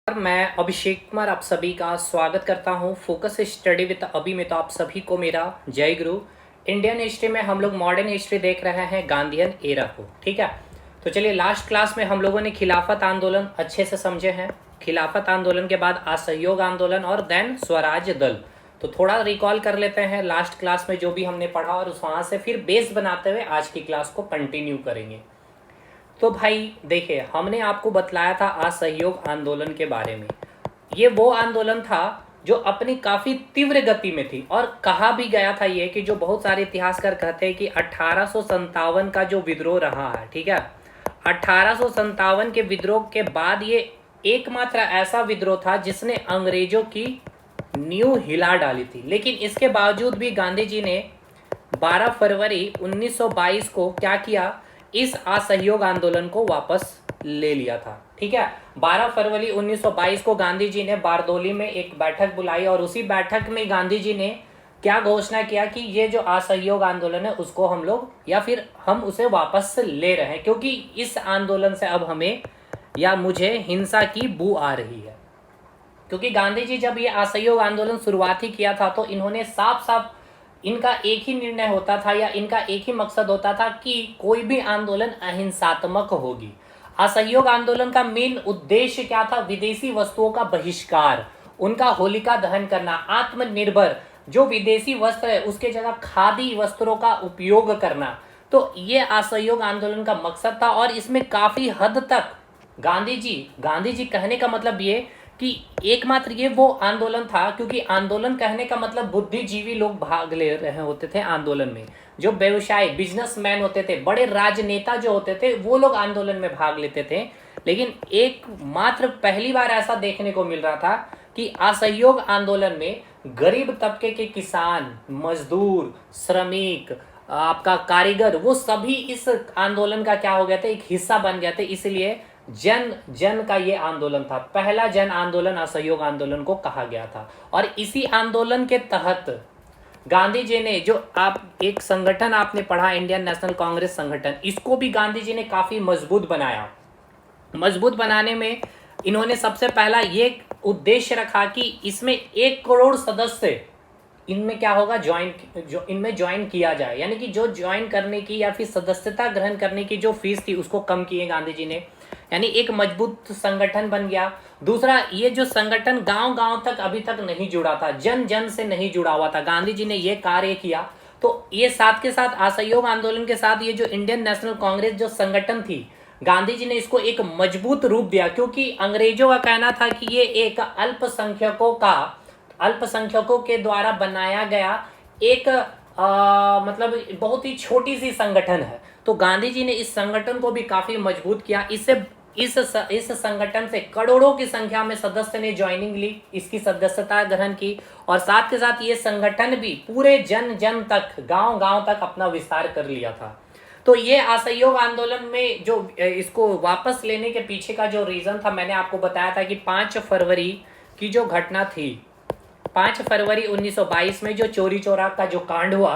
मैं अभिषेक कुमार आप सभी का स्वागत करता हूं फोकस स्टडी विद अभी में। तो आप सभी को मेरा जय गुरु। इंडियन हिस्ट्री में हम लोग मॉडर्न हिस्ट्री देख रहे हैं गांधीयन एरा को। ठीक है, तो चलिए लास्ट क्लास में हम लोगों ने खिलाफत आंदोलन अच्छे से समझे हैं। खिलाफत आंदोलन के बाद असहयोग आंदोलन और देन स्वराज दल। तो थोड़ा रिकॉल कर लेते हैं लास्ट क्लास में जो भी हमने पढ़ा और वहाँ से फिर बेस बनाते हुए आज की क्लास को कंटिन्यू करेंगे। तो भाई देखिए, हमने आपको बतलाया था असहयोग आंदोलन के बारे में। ये वो आंदोलन था जो अपनी काफी तीव्र गति में थी और कहा भी गया था ये कि जो बहुत सारे इतिहासकार कहते हैं कि 1857 का जो विद्रोह रहा है, ठीक है, 1857 के विद्रोह के बाद ये एकमात्र ऐसा विद्रोह था जिसने अंग्रेजों की नींव हिला डाली थी। लेकिन इसके बावजूद भी गांधी जी ने 12 फरवरी 1922 को क्या किया, इस असहयोग आंदोलन को वापस ले लिया था। ठीक है, 12 फरवरी 1922 को गांधी जी ने बारदोली में एक बैठक बुलाई और उसी बैठक में गांधी जी ने क्या घोषणा किया कि ये जो असहयोग आंदोलन है उसको हम लोग या फिर हम उसे वापस ले रहे हैं, क्योंकि इस आंदोलन से अब हमें या मुझे हिंसा की बू आ रही है। क्योंकि गांधी जी जब ये असहयोग आंदोलन शुरुआत ही किया था तो इन्होंने साफ साफ इनका एक ही निर्णय होता था या इनका एक ही मकसद होता था कि कोई भी आंदोलन अहिंसात्मक होगी। असहयोग आंदोलन का मेन उद्देश्य क्या था, विदेशी वस्तुओं का बहिष्कार, उनका होलिका दहन करना, आत्मनिर्भर जो विदेशी वस्त्र है उसके जगह खादी वस्त्रों का उपयोग करना। तो ये असहयोग आंदोलन का मकसद था और इसमें काफी हद तक गांधी जी कहने का मतलब ये कि एकमात्र ये वो आंदोलन था, क्योंकि आंदोलन कहने का मतलब बुद्धिजीवी लोग भाग ले रहे होते थे आंदोलन में, जो व्यवसायी बिजनेसमैन होते थे, बड़े राजनेता जो होते थे वो लोग आंदोलन में भाग लेते थे। लेकिन एक मात्र पहली बार ऐसा देखने को मिल रहा था कि असहयोग आंदोलन में गरीब तबके के किसान, मजदूर, श्रमिक, आपका कारीगर, वो सभी इस आंदोलन का क्या हो गया था, एक हिस्सा बन गए थे। इसलिए जन जन का ये आंदोलन था, पहला जन आंदोलन असहयोग आंदोलन को कहा गया था। और इसी आंदोलन के तहत गांधी जी ने जो आप एक संगठन आपने पढ़ा, इंडियन नेशनल कांग्रेस संगठन, इसको भी गांधी जी ने काफी मजबूत बनाया। मजबूत बनाने में इन्होंने सबसे पहला ये उद्देश्य रखा कि इसमें 1 करोड़ सदस्य इनमें क्या होगा, इनमें ज्वाइन किया जाए, यानी कि जो ज्वाइन करने की या फिर सदस्यता ग्रहण करने की जो फीस थी उसको कम किए गांधी जी ने, यानी एक मजबूत संगठन बन गया। दूसरा, ये जो संगठन गांव-गांव तक अभी तक नहीं जुड़ा था, जन जन से नहीं जुड़ा हुआ था, गांधी जी ने ये कार्य किया। तो ये साथ के साथ असहयोग आंदोलन के साथ ये जो इंडियन नेशनल कांग्रेस जो संगठन थी, गांधी जी ने इसको एक मजबूत रूप दिया, क्योंकि अंग्रेजों का कहना था कि ये एक अल्पसंख्यकों के द्वारा बनाया गया एक मतलब बहुत ही छोटी सी संगठन है। तो गांधी जी ने इस संगठन को भी काफी मजबूत किया। इस संगठन से करोड़ों की संख्या में सदस्य ने ज्वाइनिंग ली, इसकी सदस्यता ग्रहण की, और साथ के साथ ये संगठन भी पूरे जन जन तक, गांव गांव तक अपना विस्तार कर लिया था। तो ये असहयोग आंदोलन में जो इसको वापस लेने के पीछे का जो रीजन था, मैंने आपको बताया था कि 5 फरवरी की जो घटना थी, 5 फरवरी 1922 में जो चोरी चौरा का जो कांड हुआ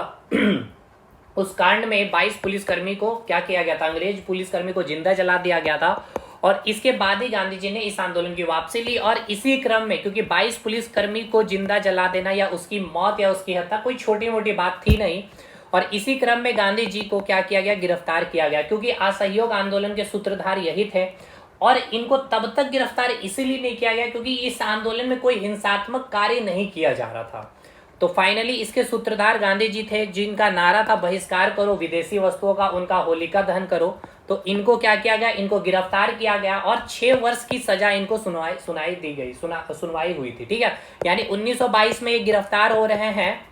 उस कांड में 22 पुलिसकर्मी को क्या किया गया था, अंग्रेज पुलिसकर्मी को जिंदा जला दिया गया था। और इसके बाद ही गांधी जी ने इस आंदोलन की वापसी ली। और इसी क्रम में, क्योंकि 22 पुलिसकर्मी को जिंदा जला देना या उसकी मौत या उसकी हत्या कोई छोटी मोटी बात थी नहीं, और इसी क्रम में गांधी जी को क्या किया गया, गिरफ्तार किया गया, क्योंकि असहयोग आंदोलन के सूत्रधार यही थे। और इनको तब तक गिरफ्तार इसीलिए नहीं किया गया क्योंकि इस आंदोलन में कोई हिंसात्मक कार्य नहीं किया जा रहा था। तो फाइनली इसके सूत्रधार गांधी जी थे, जिनका नारा था बहिष्कार करो विदेशी वस्तुओं का, उनका होलिका दहन करो। तो इनको क्या किया गया, इनको गिरफ्तार किया गया और 6 वर्ष की सजा इनको सुनवाई हुई थी। ठीक है, यानी 1922 में ये गिरफ्तार हो रहे हैं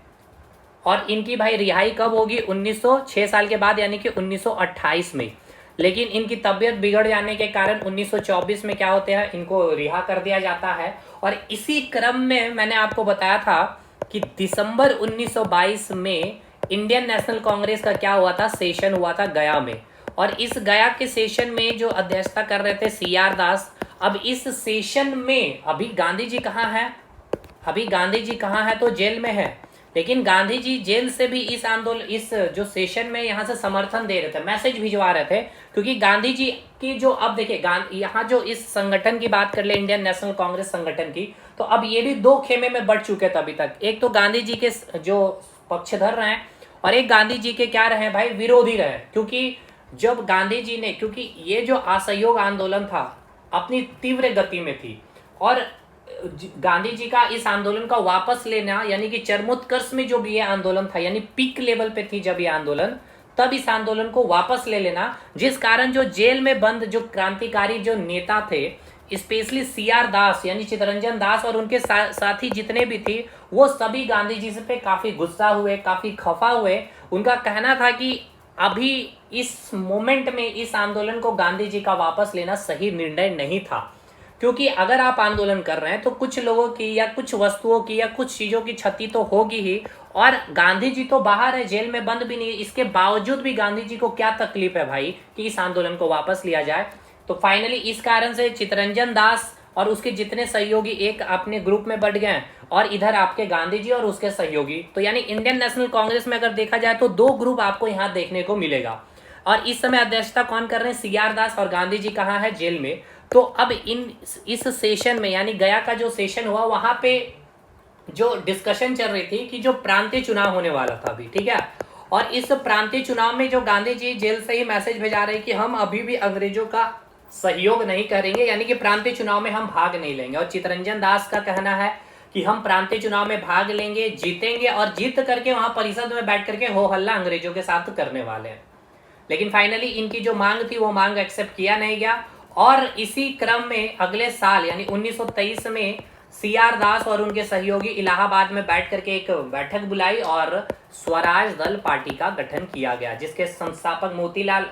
और इनकी भाई रिहाई कब होगी, 1906 साल के बाद, यानी कि 1928 में। लेकिन इनकी तबीयत बिगड़ जाने के कारण 1924 में क्या होते हैं, इनको रिहा कर दिया जाता है। और इसी क्रम में मैंने आपको बताया था कि दिसंबर 1922 में इंडियन नेशनल कांग्रेस का क्या हुआ था, सेशन हुआ था गया में। और इस गया के सेशन में जो अध्यक्षता कर रहे थे CR दास। अब इस सेशन में अभी गांधी जी कहाँ है, तो जेल में है। लेकिन गांधी जी जेल से भी इस जो सेशन में यहाँ से समर्थन दे रहे थे, मैसेज भिजवा रहे थे, क्योंकि गांधी जी की जो, अब देखिए यहाँ जो इस संगठन की बात कर ले, इंडियन नेशनल कांग्रेस संगठन की, तो अब ये भी दो खेमे में बढ़ चुके थे अभी तक। एक तो गांधी जी के जो पक्षधर रहे और एक गांधी जी के क्या रहे भाई, विरोधी रहे। क्योंकि जब गांधी जी ने, क्योंकि ये जो असहयोग आंदोलन था अपनी तीव्र गति में थी, और गांधी जी का इस आंदोलन का वापस लेना, यानी कि चरमोत्कर्ष में जो भी ये आंदोलन था, यानी पीक लेवल पे थी जब ये आंदोलन, तब इस आंदोलन को वापस ले लेना, जिस कारण जो जेल में बंद जो क्रांतिकारी जो नेता थे, स्पेशली सीआर दास यानी चितरंजन दास और उनके साथी जितने भी थे, वो सभी गांधी जी से पे काफी गुस्सा हुए, काफी खफा हुए। उनका कहना था कि अभी इस मोमेंट में इस आंदोलन को गांधी जी का वापस लेना सही निर्णय नहीं था, क्योंकि अगर आप आंदोलन कर रहे हैं तो कुछ लोगों की या कुछ वस्तुओं की या कुछ चीजों की क्षति तो होगी ही, और गांधी जी तो बाहर है, जेल में बंद भी नहीं, इसके बावजूद भी गांधी जी को क्या तकलीफ है भाई कि इस आंदोलन को वापस लिया जाए। तो फाइनली इस कारण से चितरंजन दास और उसके जितने सहयोगी एक अपने ग्रुप में बढ़ गए, और इधर आपके गांधी जी और उसके सहयोगी। तो यानी इंडियन नेशनल कांग्रेस में अगर देखा जाए तो दो ग्रुप आपको यहाँ देखने को मिलेगा। और इस समय अध्यक्षता कौन कर रहे हैं, सीआर दास, और गांधी जी कहाँ है, जेल में। तो अब इस सेशन में, यानी गया का जो सेशन हुआ, वहां पे जो डिस्कशन चल रही थी कि जो प्रांतीय चुनाव होने वाला था अभी, ठीक है, और इस प्रांतीय चुनाव में जो गांधी जी जेल से ही मैसेज भेजा रहे कि हम अभी भी अंग्रेजों का सहयोग नहीं करेंगे, यानी कि प्रांतीय चुनाव में हम भाग नहीं लेंगे। और चितरंजन दास का कहना है कि हम प्रांतीय चुनाव में भाग लेंगे, जीतेंगे, और जीत करके वहां परिषद में बैठ करके हो हल्ला अंग्रेजों के साथ करने वाले हैं। लेकिन फाइनली इनकी जो मांग थी वो मांग एक्सेप्ट किया नहीं गया, और इसी क्रम में अगले साल यानी 1923 में सीआर दास और उनके सहयोगी इलाहाबाद में बैठ करके एक बैठक बुलाई और स्वराज दल पार्टी का गठन किया गया, जिसके संस्थापक मोतीलाल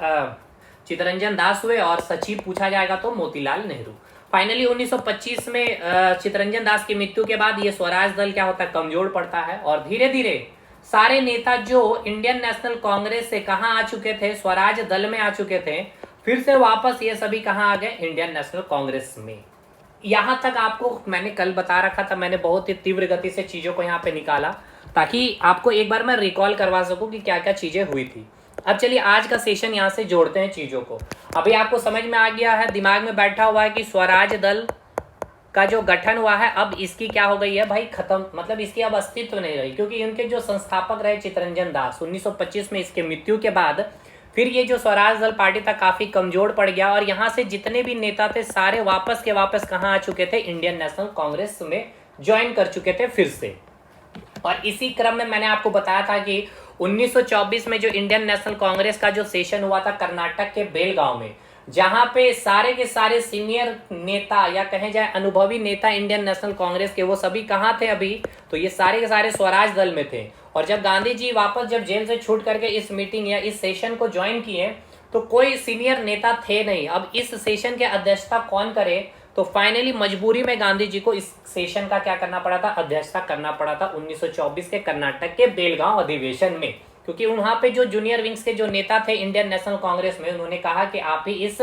चितरंजन दास हुए और सचिव पूछा जाएगा तो मोतीलाल नेहरू। फाइनली 1925 में चितरंजन दास की मृत्यु के बाद ये स्वराज दल क्या होता है, कमजोर पड़ता है, और धीरे धीरे सारे नेता जो इंडियन नेशनल कांग्रेस से कहां आ चुके थे, स्वराज दल में आ चुके थे, फिर से वापस ये सभी कहां आ गए, इंडियन नेशनल कांग्रेस में। यहां तक आपको मैंने कल बता रखा था, मैंने बहुत ही तीव्र गति से चीजों को यहाँ पे निकाला ताकि आपको एक बार मैं रिकॉल करवा सकूं कि क्या क्या चीजें हुई थी। अब चलिए आज का सेशन यहाँ से जोड़ते हैं चीजों को। अभी आपको समझ में आ गया है, दिमाग में बैठा हुआ है कि स्वराज दल का जो गठन हुआ है अब इसकी क्या हो गई है भाई, खत्म, मतलब इसकी अब अस्तित्व नहीं रही, क्योंकि इनके जो संस्थापक रहे चितरंजन दास, 1925 में इसके मृत्यु के बाद फिर ये जो स्वराज दल पार्टी था काफी कमजोर पड़ गया, और यहाँ से जितने भी नेता थे सारे वापस के वापस कहाँ आ चुके थे, इंडियन नेशनल कांग्रेस में ज्वाइन कर चुके थे फिर से। और इसी क्रम में मैंने आपको बताया था कि 1924 में जो इंडियन नेशनल कांग्रेस का जो सेशन हुआ था कर्नाटक के बेलगांव में, जहां पे सारे के सारे सीनियर नेता या कहे जाए अनुभवी नेता इंडियन नेशनल कांग्रेस के, वो सभी कहाँ थे अभी, तो ये सारे के सारे स्वराज दल में थे। और जब गांधी जी वापस जब जेल से छूट करके इस मीटिंग या इस सेशन को ज्वाइन किए तो कोई सीनियर नेता थे नहीं। अब इस सेशन के अध्यक्षता कौन करे, तो फाइनली मजबूरी में गांधी जी को इस सेशन का क्या करना पड़ा था, अध्यक्षता करना पड़ा था 1924 के कर्नाटक के बेलगांव अधिवेशन में, क्योंकि वहां पे जो जूनियर विंग्स के जो नेता थे इंडियन नेशनल कांग्रेस में, उन्होंने कहा कि आप ही इस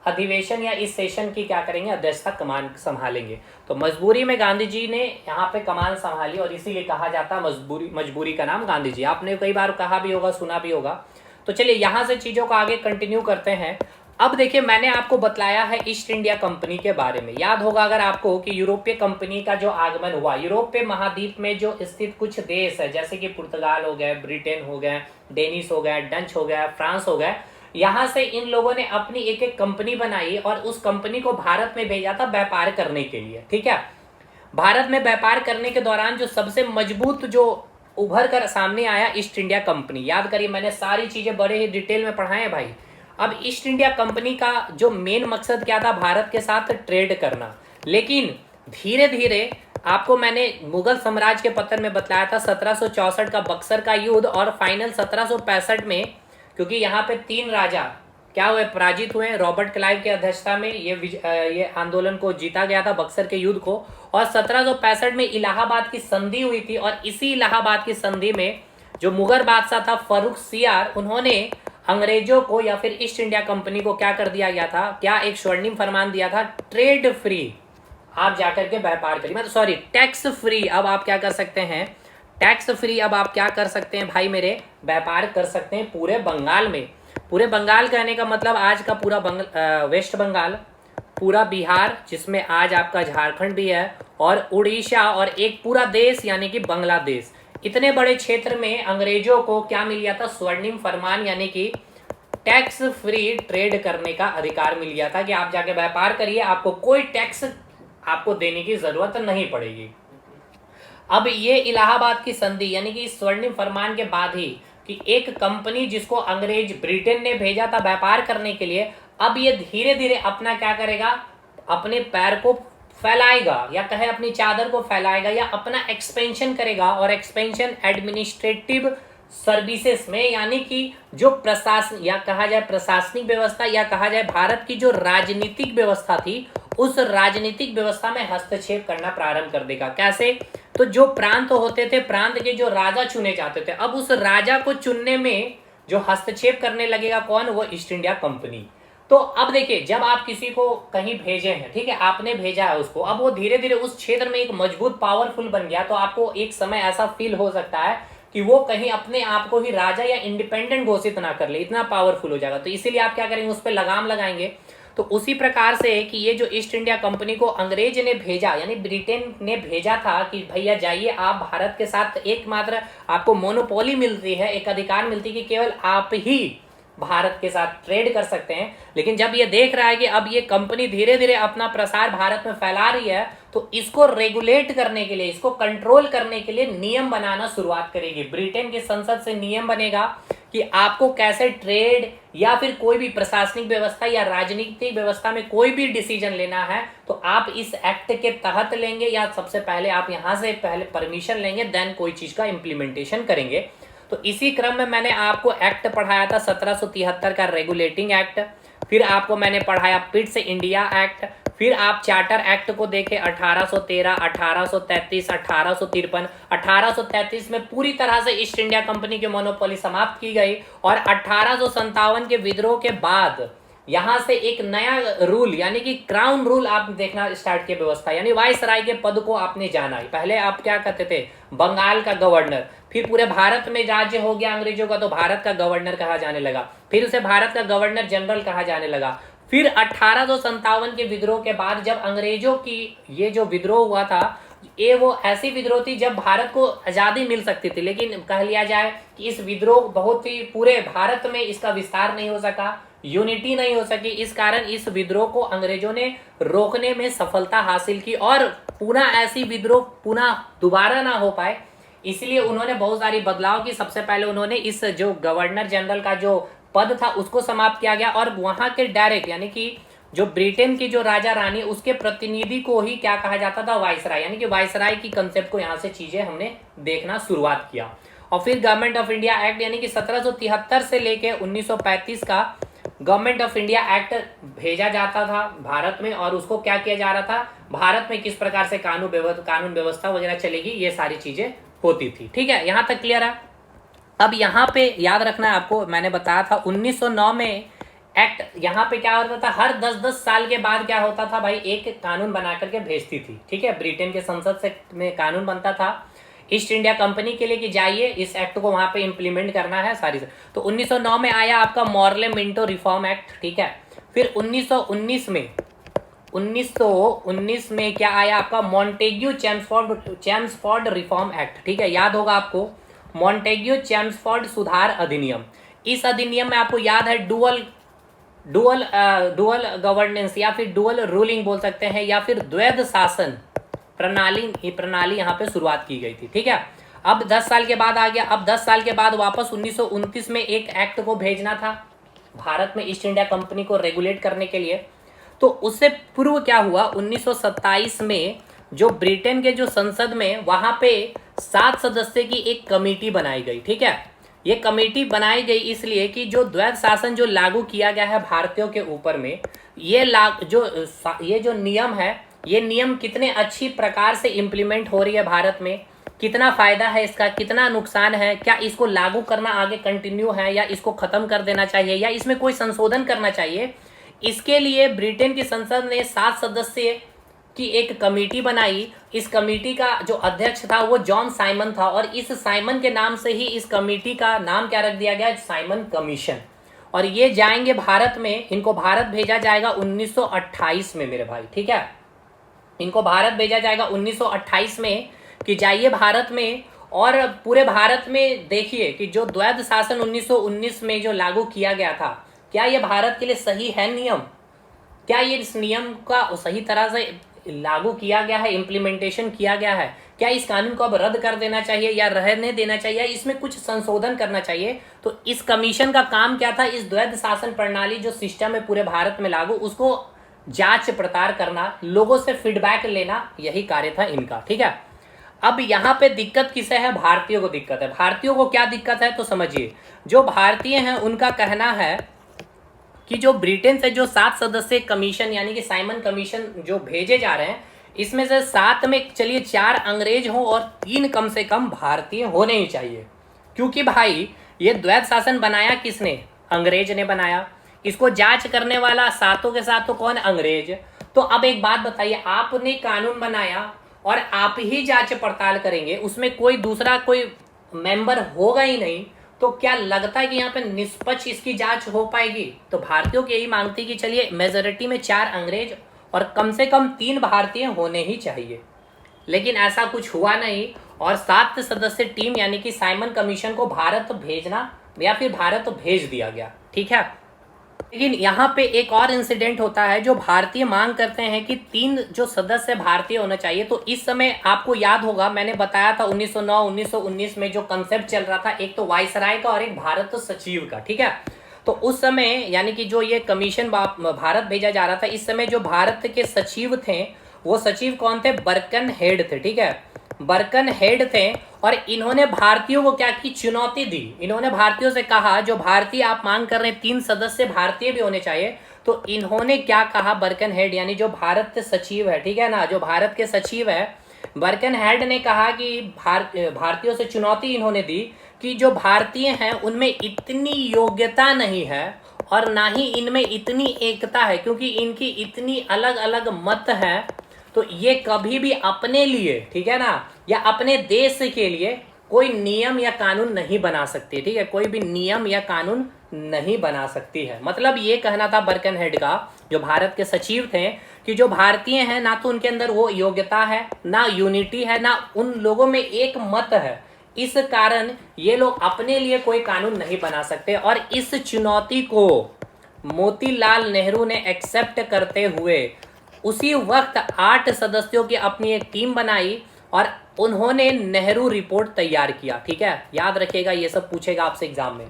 अधिवेशन या इस सेशन की क्या करेंगे, अध्यक्षता कमान संभालेंगे। तो मजबूरी में गांधी जी ने यहाँ पे कमान संभाली, और इसीलिए कहा जाता मजबूरी का नाम गांधी जी। आपने कई बार कहा भी होगा, सुना भी होगा। तो चलिए यहाँ से चीजों को आगे कंटिन्यू करते हैं। अब देखिए मैंने आपको बतलाया है ईस्ट इंडिया कंपनी के बारे में। याद होगा अगर आपको कि यूरोपीय कंपनी का जो आगमन हुआ, यूरोपीय महाद्वीप में जो स्थित कुछ देश है जैसे कि पुर्तगाल हो गए, ब्रिटेन हो गए, डेनिश हो गए, डच हो गया, फ्रांस हो गए, यहाँ से इन लोगों ने अपनी एक एक कंपनी बनाई और उस कंपनी को भारत में भेजा था व्यापार करने के लिए। ठीक है, भारत में व्यापार करने के दौरान जो सबसे मजबूत जो उभर कर सामने आया, ईस्ट इंडिया कंपनी। याद करिए मैंने सारी चीजें बड़े ही डिटेल में पढ़ाए हैं भाई। अब ईस्ट इंडिया कंपनी का जो मेन मकसद क्या था, भारत के साथ ट्रेड करना। लेकिन धीरे धीरे आपको मैंने मुगल साम्राज्य के पतन में बताया था 1764 का बक्सर का युद्ध, और फाइनल 1765 में, क्योंकि यहाँ पे 3 राजा क्या हुए, पराजित हुए। रॉबर्ट क्लाइव की अध्यक्षता में ये आंदोलन को जीता गया था, बक्सर के युद्ध को। और 1765 में इलाहाबाद की संधि हुई थी, और इसी इलाहाबाद की संधि में जो मुगल बादशाह था फर्रुख सियार, उन्होंने अंग्रेजों को या फिर ईस्ट इंडिया कंपनी को क्या कर दिया गया था, क्या एक स्वर्णिम फरमान दिया था, ट्रेड फ्री आप जाकर के व्यापार करिए, मतलब सॉरी टैक्स फ्री। अब आप क्या कर सकते हैं, टैक्स फ्री अब आप क्या कर सकते हैं भाई मेरे, व्यापार कर सकते हैं पूरे बंगाल में। पूरे बंगाल कहने का मतलब आज का पूरा वेस्ट बंगाल, पूरा बिहार जिसमें आज आपका झारखंड भी है, और उड़ीसा, और एक पूरा देश यानी कि बांग्लादेश, इतने बड़े क्षेत्र में अंग्रेजों को क्या मिल गया था? स्वर्णिम फरमान यानी कि टैक्स फ्री ट्रेड करने का अधिकार मिल गया था कि आप जाके व्यापार करिए, आपको कोई टैक्स आपको देने की जरूरत नहीं पड़ेगी। अब ये इलाहाबाद की संधि यानी कि स्वर्णिम फरमान के बाद ही कि एक कंपनी जिसको अंग्रेज ब्रिटेन ने भेजा था व्यापार करने के लिए, अब ये धीरे धीरे अपना क्या करेगा? अपने पैर को फैलाएगा, या कहे अपनी चादर को फैलाएगा, या अपना एक्सपेंशन करेगा। और एक्सपेंशन एडमिनिस्ट्रेटिव सर्विसेज में, यानी कि जो प्रशासन या कहा जाए प्रशासनिक व्यवस्था, या कहा जाए भारत की जो राजनीतिक व्यवस्था थी, उस राजनीतिक व्यवस्था में हस्तक्षेप करना प्रारंभ कर देगा। कैसे? तो जो प्रांत होते थे, प्रांत के जो राजा चुने जाते थे, अब उस राजा को चुनने में जो हस्तक्षेप करने लगेगा कौन? वो ईस्ट इंडिया कंपनी। तो अब देखिए, जब आप किसी को कहीं भेजे हैं, ठीक है, आपने भेजा है उसको, अब वो धीरे धीरे उस क्षेत्र में एक मजबूत पावरफुल बन गया, तो आपको एक समय ऐसा फील हो सकता है कि वो कहीं अपने आप को ही राजा या इंडिपेंडेंट घोषित ना कर ले, इतना पावरफुल हो जाएगा। तो इसीलिए आप क्या करेंगे? उस पर लगाम लगाएंगे। तो उसी प्रकार से कि ये जो ईस्ट इंडिया कंपनी को अंग्रेज ने भेजा, यानी ब्रिटेन ने भेजा था कि भैया जाइए आप भारत के साथ, एकमात्र आपको मोनोपोली मिलती है, एक अधिकार मिलती है कि केवल आप ही भारत के साथ ट्रेड कर सकते हैं। लेकिन जब ये देख रहा है कि अब ये कंपनी धीरे धीरे अपना प्रसार भारत में फैला रही है, तो इसको रेगुलेट करने के लिए, इसको कंट्रोल करने के लिए नियम बनाना शुरुआत करेगी। ब्रिटेन की संसद से नियम बनेगा कि आपको कैसे ट्रेड या फिर कोई भी प्रशासनिक व्यवस्था या राजनीतिक व्यवस्था में कोई भी डिसीजन लेना है, तो आप इस एक्ट के तहत लेंगे, या सबसे पहले आप यहां से पहले परमिशन लेंगे, देन कोई चीज का इंप्लीमेंटेशन करेंगे। तो इसी क्रम में मैंने आपको एक्ट पढ़ाया था 1773 का रेगुलेटिंग एक्ट, फिर आपको मैंने पढ़ाया पिट्स इंडिया एक्ट, फिर आप चार्टर एक्ट को देखें 1813, 1833, 1853। 1833 में पूरी तरह से ईस्ट इंडिया कंपनी की मोनोपोली समाप्त की गई, और 1857 के विद्रोह के बाद यहां से एक नया रूल यानी कि क्राउन रूल आप देखना स्टार्ट किया व्यवस्था, यानी वायसराय के पद को आपने जाना। पहले आप क्या कहते थे? बंगाल का गवर्नर, फिर पूरे भारत में राज्य हो गया अंग्रेजों का, तो भारत का गवर्नर कहा जाने लगा, फिर उसे भारत का गवर्नर जनरल कहा जाने लगा। फिर 1857 के विद्रोह के बाद जब अंग्रेजों की ये जो विद्रोह हुआ था, ये वो ऐसी विद्रोह थी जब भारत को आजादी मिल सकती थी, लेकिन कह लिया जाए कि इस विद्रोह बहुत ही पूरे भारत में इसका विस्तार नहीं हो सका, यूनिटी नहीं हो सकी। इस कारण इस विद्रोह को अंग्रेजों ने रोकने में सफलता हासिल की, और पुनः ऐसी विद्रोह पुनः दोबारा ना हो पाए, इसलिए उन्होंने बहुत सारी बदलाव की। सबसे पहले उन्होंने इस जो गवर्नर जनरल का जो पद था उसको समाप्त किया गया, और वहां के डायरेक्ट यानी कि जो ब्रिटेन की जो राजा रानी, उसके प्रतिनिधि को ही क्या कहा जाता था? वायसराय, यानी कि वायसराय की कंसेप्ट को यहाँ से चीजें हमने देखना शुरुआत किया। और फिर गवर्नमेंट ऑफ इंडिया एक्ट यानी कि 1773 से लेके 1935 का गवर्नमेंट ऑफ इंडिया एक्ट भेजा जाता था भारत में, और उसको क्या किया जा रहा था? भारत में किस प्रकार से कानून व्यवस्था वगैरह चलेगी, ये सारी चीजें होती थी। ठीक है, यहां तक क्लियर है। अब यहाँ पे याद रखना है आपको, मैंने बताया था 1909 में एक्ट, यहाँ पे क्या होता था? हर 10-10 साल के बाद क्या होता था भाई? एक कानून बना करके भेजती थी। ठीक है, ब्रिटेन के संसद से में कानून बनता था ईस्ट इंडिया कंपनी के लिए कि जाइए इस एक्ट को वहां पे इंप्लीमेंट करना है सारी से। तो 1909 में आया आपका मॉर्ले मिंटो रिफॉर्म एक्ट। ठीक है, फिर 1919 में क्या आया आपका? Montagu Chelmsford reform act. ठीक है, याद होगा आपको मॉन्टेग्यू चैम्सफोर्ड सुधार अधिनियम। इस अधिनियम में आपको याद है डुअल गवर्नेंस या फिर डुअल रूलिंग बोल सकते हैं, या फिर द्वैध शासन प्रणाली यहाँ पे शुरुआत की गई थी। ठीक है, अब 10 साल के बाद आ गया। अब 10 साल के बाद वापस 1929 में एक एक्ट को भेजना था भारत में ईस्ट इंडिया कंपनी को रेगुलेट करने के लिए। तो उससे पूर्व क्या हुआ? 1927 में जो ब्रिटेन के जो संसद में वहां पे 7 सदस्य की एक कमेटी बनाई गई। ठीक है, ये कमेटी बनाई गई इसलिए कि जो द्वैध शासन जो लागू किया गया है भारतीयों के ऊपर में, ये जो नियम है, ये नियम कितने अच्छी प्रकार से इम्प्लीमेंट हो रही है भारत में, कितना फायदा है इसका, कितना नुकसान है, क्या इसको लागू करना आगे कंटिन्यू है या इसको खत्म कर देना चाहिए या इसमें कोई संशोधन करना चाहिए। इसके लिए ब्रिटेन की संसद ने 7 सदस्य की एक कमेटी बनाई। इस कमेटी का जो अध्यक्ष था वो जॉन साइमन था, और इस साइमन के नाम से ही इस कमेटी का नाम क्या रख दिया गया? Simon commission. और ये जाएंगे भारत में, इनको भारत भेजा जाएगा 1928 में मेरे भाई, ठीक है। इनको भारत भेजा जाएगा 1928 में कि जाइए भारत में, और पूरे भारत में देखिए कि जो द्वैध शासन 1919 में जो लागू किया गया था, क्या ये भारत के लिए सही है नियम? क्या ये इस नियम का सही तरह से लागू किया गया है, इम्प्लीमेंटेशन किया गया है? क्या इस कानून को अब रद्द कर देना चाहिए या रहने देना चाहिए, इसमें कुछ संशोधन करना चाहिए? तो इस कमीशन का काम क्या था? इस द्वैध शासन प्रणाली जो सिस्टम है पूरे भारत में लागू, उसको जांच पड़ताल करना, लोगों से फीडबैक लेना, यही कार्य था इनका, ठीक है। अब यहाँ पे दिक्कत किसे है? भारतीयों को दिक्कत है। भारतीयों को क्या दिक्कत है तो समझिए, जो भारतीय हैं उनका कहना है कि जो ब्रिटेन से जो 7 सदस्यीय कमीशन यानी कि साइमन कमीशन जो भेजे जा रहे हैं, इसमें से 7 में चलिए 4 अंग्रेज हों और 3 कम से कम भारतीय होने ही चाहिए, क्योंकि भाई ये द्वैध शासन बनाया किसने? अंग्रेज ने बनाया। इसको जांच करने वाला सातों के सातों कौन? अंग्रेज। तो अब एक बात बताइए, आपने कानून बनाया और आप ही जांच पड़ताल करेंगे, उसमें कोई दूसरा कोई मेंबर होगा ही नहीं, तो क्या लगता है कि यहाँ पे निष्पक्ष इसकी जांच हो पाएगी? तो भारतीयों की यही मांग थी कि चलिए मेजोरिटी में 4 अंग्रेज और कम से कम 3 भारतीय होने ही चाहिए, लेकिन ऐसा कुछ हुआ नहीं, और 7 सदस्य टीम यानी कि साइमन कमीशन को भारत भेजना या फिर भारत भेज दिया गया, ठीक है। लेकिन यहाँ पे एक और इंसिडेंट होता है, जो भारतीय मांग करते हैं कि 3 जो सदस्य भारतीय होना चाहिए। तो इस समय आपको याद होगा मैंने बताया था 1909 1919 में जो कंसेप्ट चल रहा था, एक तो वायसराय का और एक भारत सचिव का, ठीक है। तो उस समय यानी कि जो ये कमीशन भारत भेजा जा रहा था, इस समय जो भारत के सचिव थे, वो सचिव कौन थे? बर्कन हेड थे, ठीक है। बर्कन हेड थे, और इन्होंने भारतीयों को क्या की? चुनौती दी। इन्होंने भारतीयों से कहा, जो भारतीय आप मांग कर रहे हैं 3 सदस्य भारतीय भी होने चाहिए, तो इन्होंने क्या कहा? बर्कन हेड यानी जो भारत के सचिव है, ठीक है ना, जो भारत के सचिव है, बर्कन हेड ने कहा कि भारतीयों से चुनौती इन्होंने दी कि जो भारतीय हैं उनमें इतनी योग्यता नहीं है और ना ही इनमें इतनी एकता है, क्योंकि इनकी इतनी अलग अलग मत है, तो ये कभी भी अपने लिए, ठीक है ना, या अपने देश के लिए कोई नियम या कानून नहीं बना सकती, ठीक है। कोई भी नियम या कानून नहीं बना सकती है। मतलब ये कहना था बर्कन हेड का, जो भारत के सचिव थे, कि जो भारतीय हैं ना तो उनके अंदर वो योग्यता है, ना यूनिटी है, ना उन लोगों में एक मत है, इस कारण ये लोग अपने लिए कोई कानून नहीं बना सकते। और इस चुनौती को मोतीलाल नेहरू ने एक्सेप्ट करते हुए उसी वक्त 8 सदस्यों की अपनी एक टीम बनाई और उन्होंने नेहरू रिपोर्ट तैयार किया, ठीक है। याद रखिएगा, ये सब पूछेगा आपसे एग्जाम में।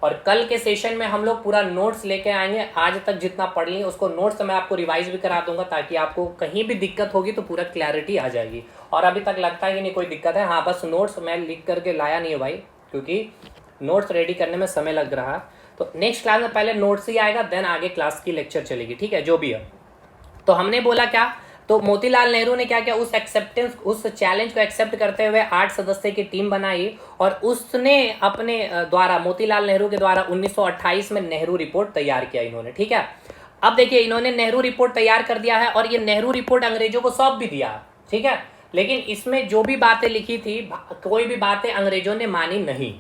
और कल के सेशन में हम लोग पूरा नोट्स लेके आएंगे, आज तक जितना पढ़ लिए उसको नोट्स मैं आपको रिवाइज भी करा दूंगा, ताकि आपको कहीं भी दिक्कत होगी तो पूरा क्लैरिटी आ जाएगी। और अभी तक लगता है कि नहीं कोई दिक्कत है? हाँ, बस नोट्स मैं लिख करके लाया नहीं है भाई, क्योंकि नोट्स रेडी करने में समय लग रहा है। तो नेक्स्ट क्लास में पहले नोट्स ही आएगा, देन आगे क्लास की लेक्चर चलेगी, ठीक है, जो भी है। तो हमने बोला क्या, तो मोतीलाल नेहरू ने क्या किया, उस चैलेंज को एक्सेप्ट करते हुए 8 सदस्य की टीम बनाई, और उसने अपने द्वारा, मोतीलाल नेहरू के द्वारा 1928 में नेहरू रिपोर्ट तैयार किया इन्होंने, ठीक है। अब देखिए, इन्होंने नेहरू रिपोर्ट तैयार कर दिया है, और ये नेहरू रिपोर्ट अंग्रेजों को सौंप भी दिया, ठीक है। लेकिन इसमें जो भी बातें लिखी थी, कोई भी बातें अंग्रेजों ने मानी नहीं।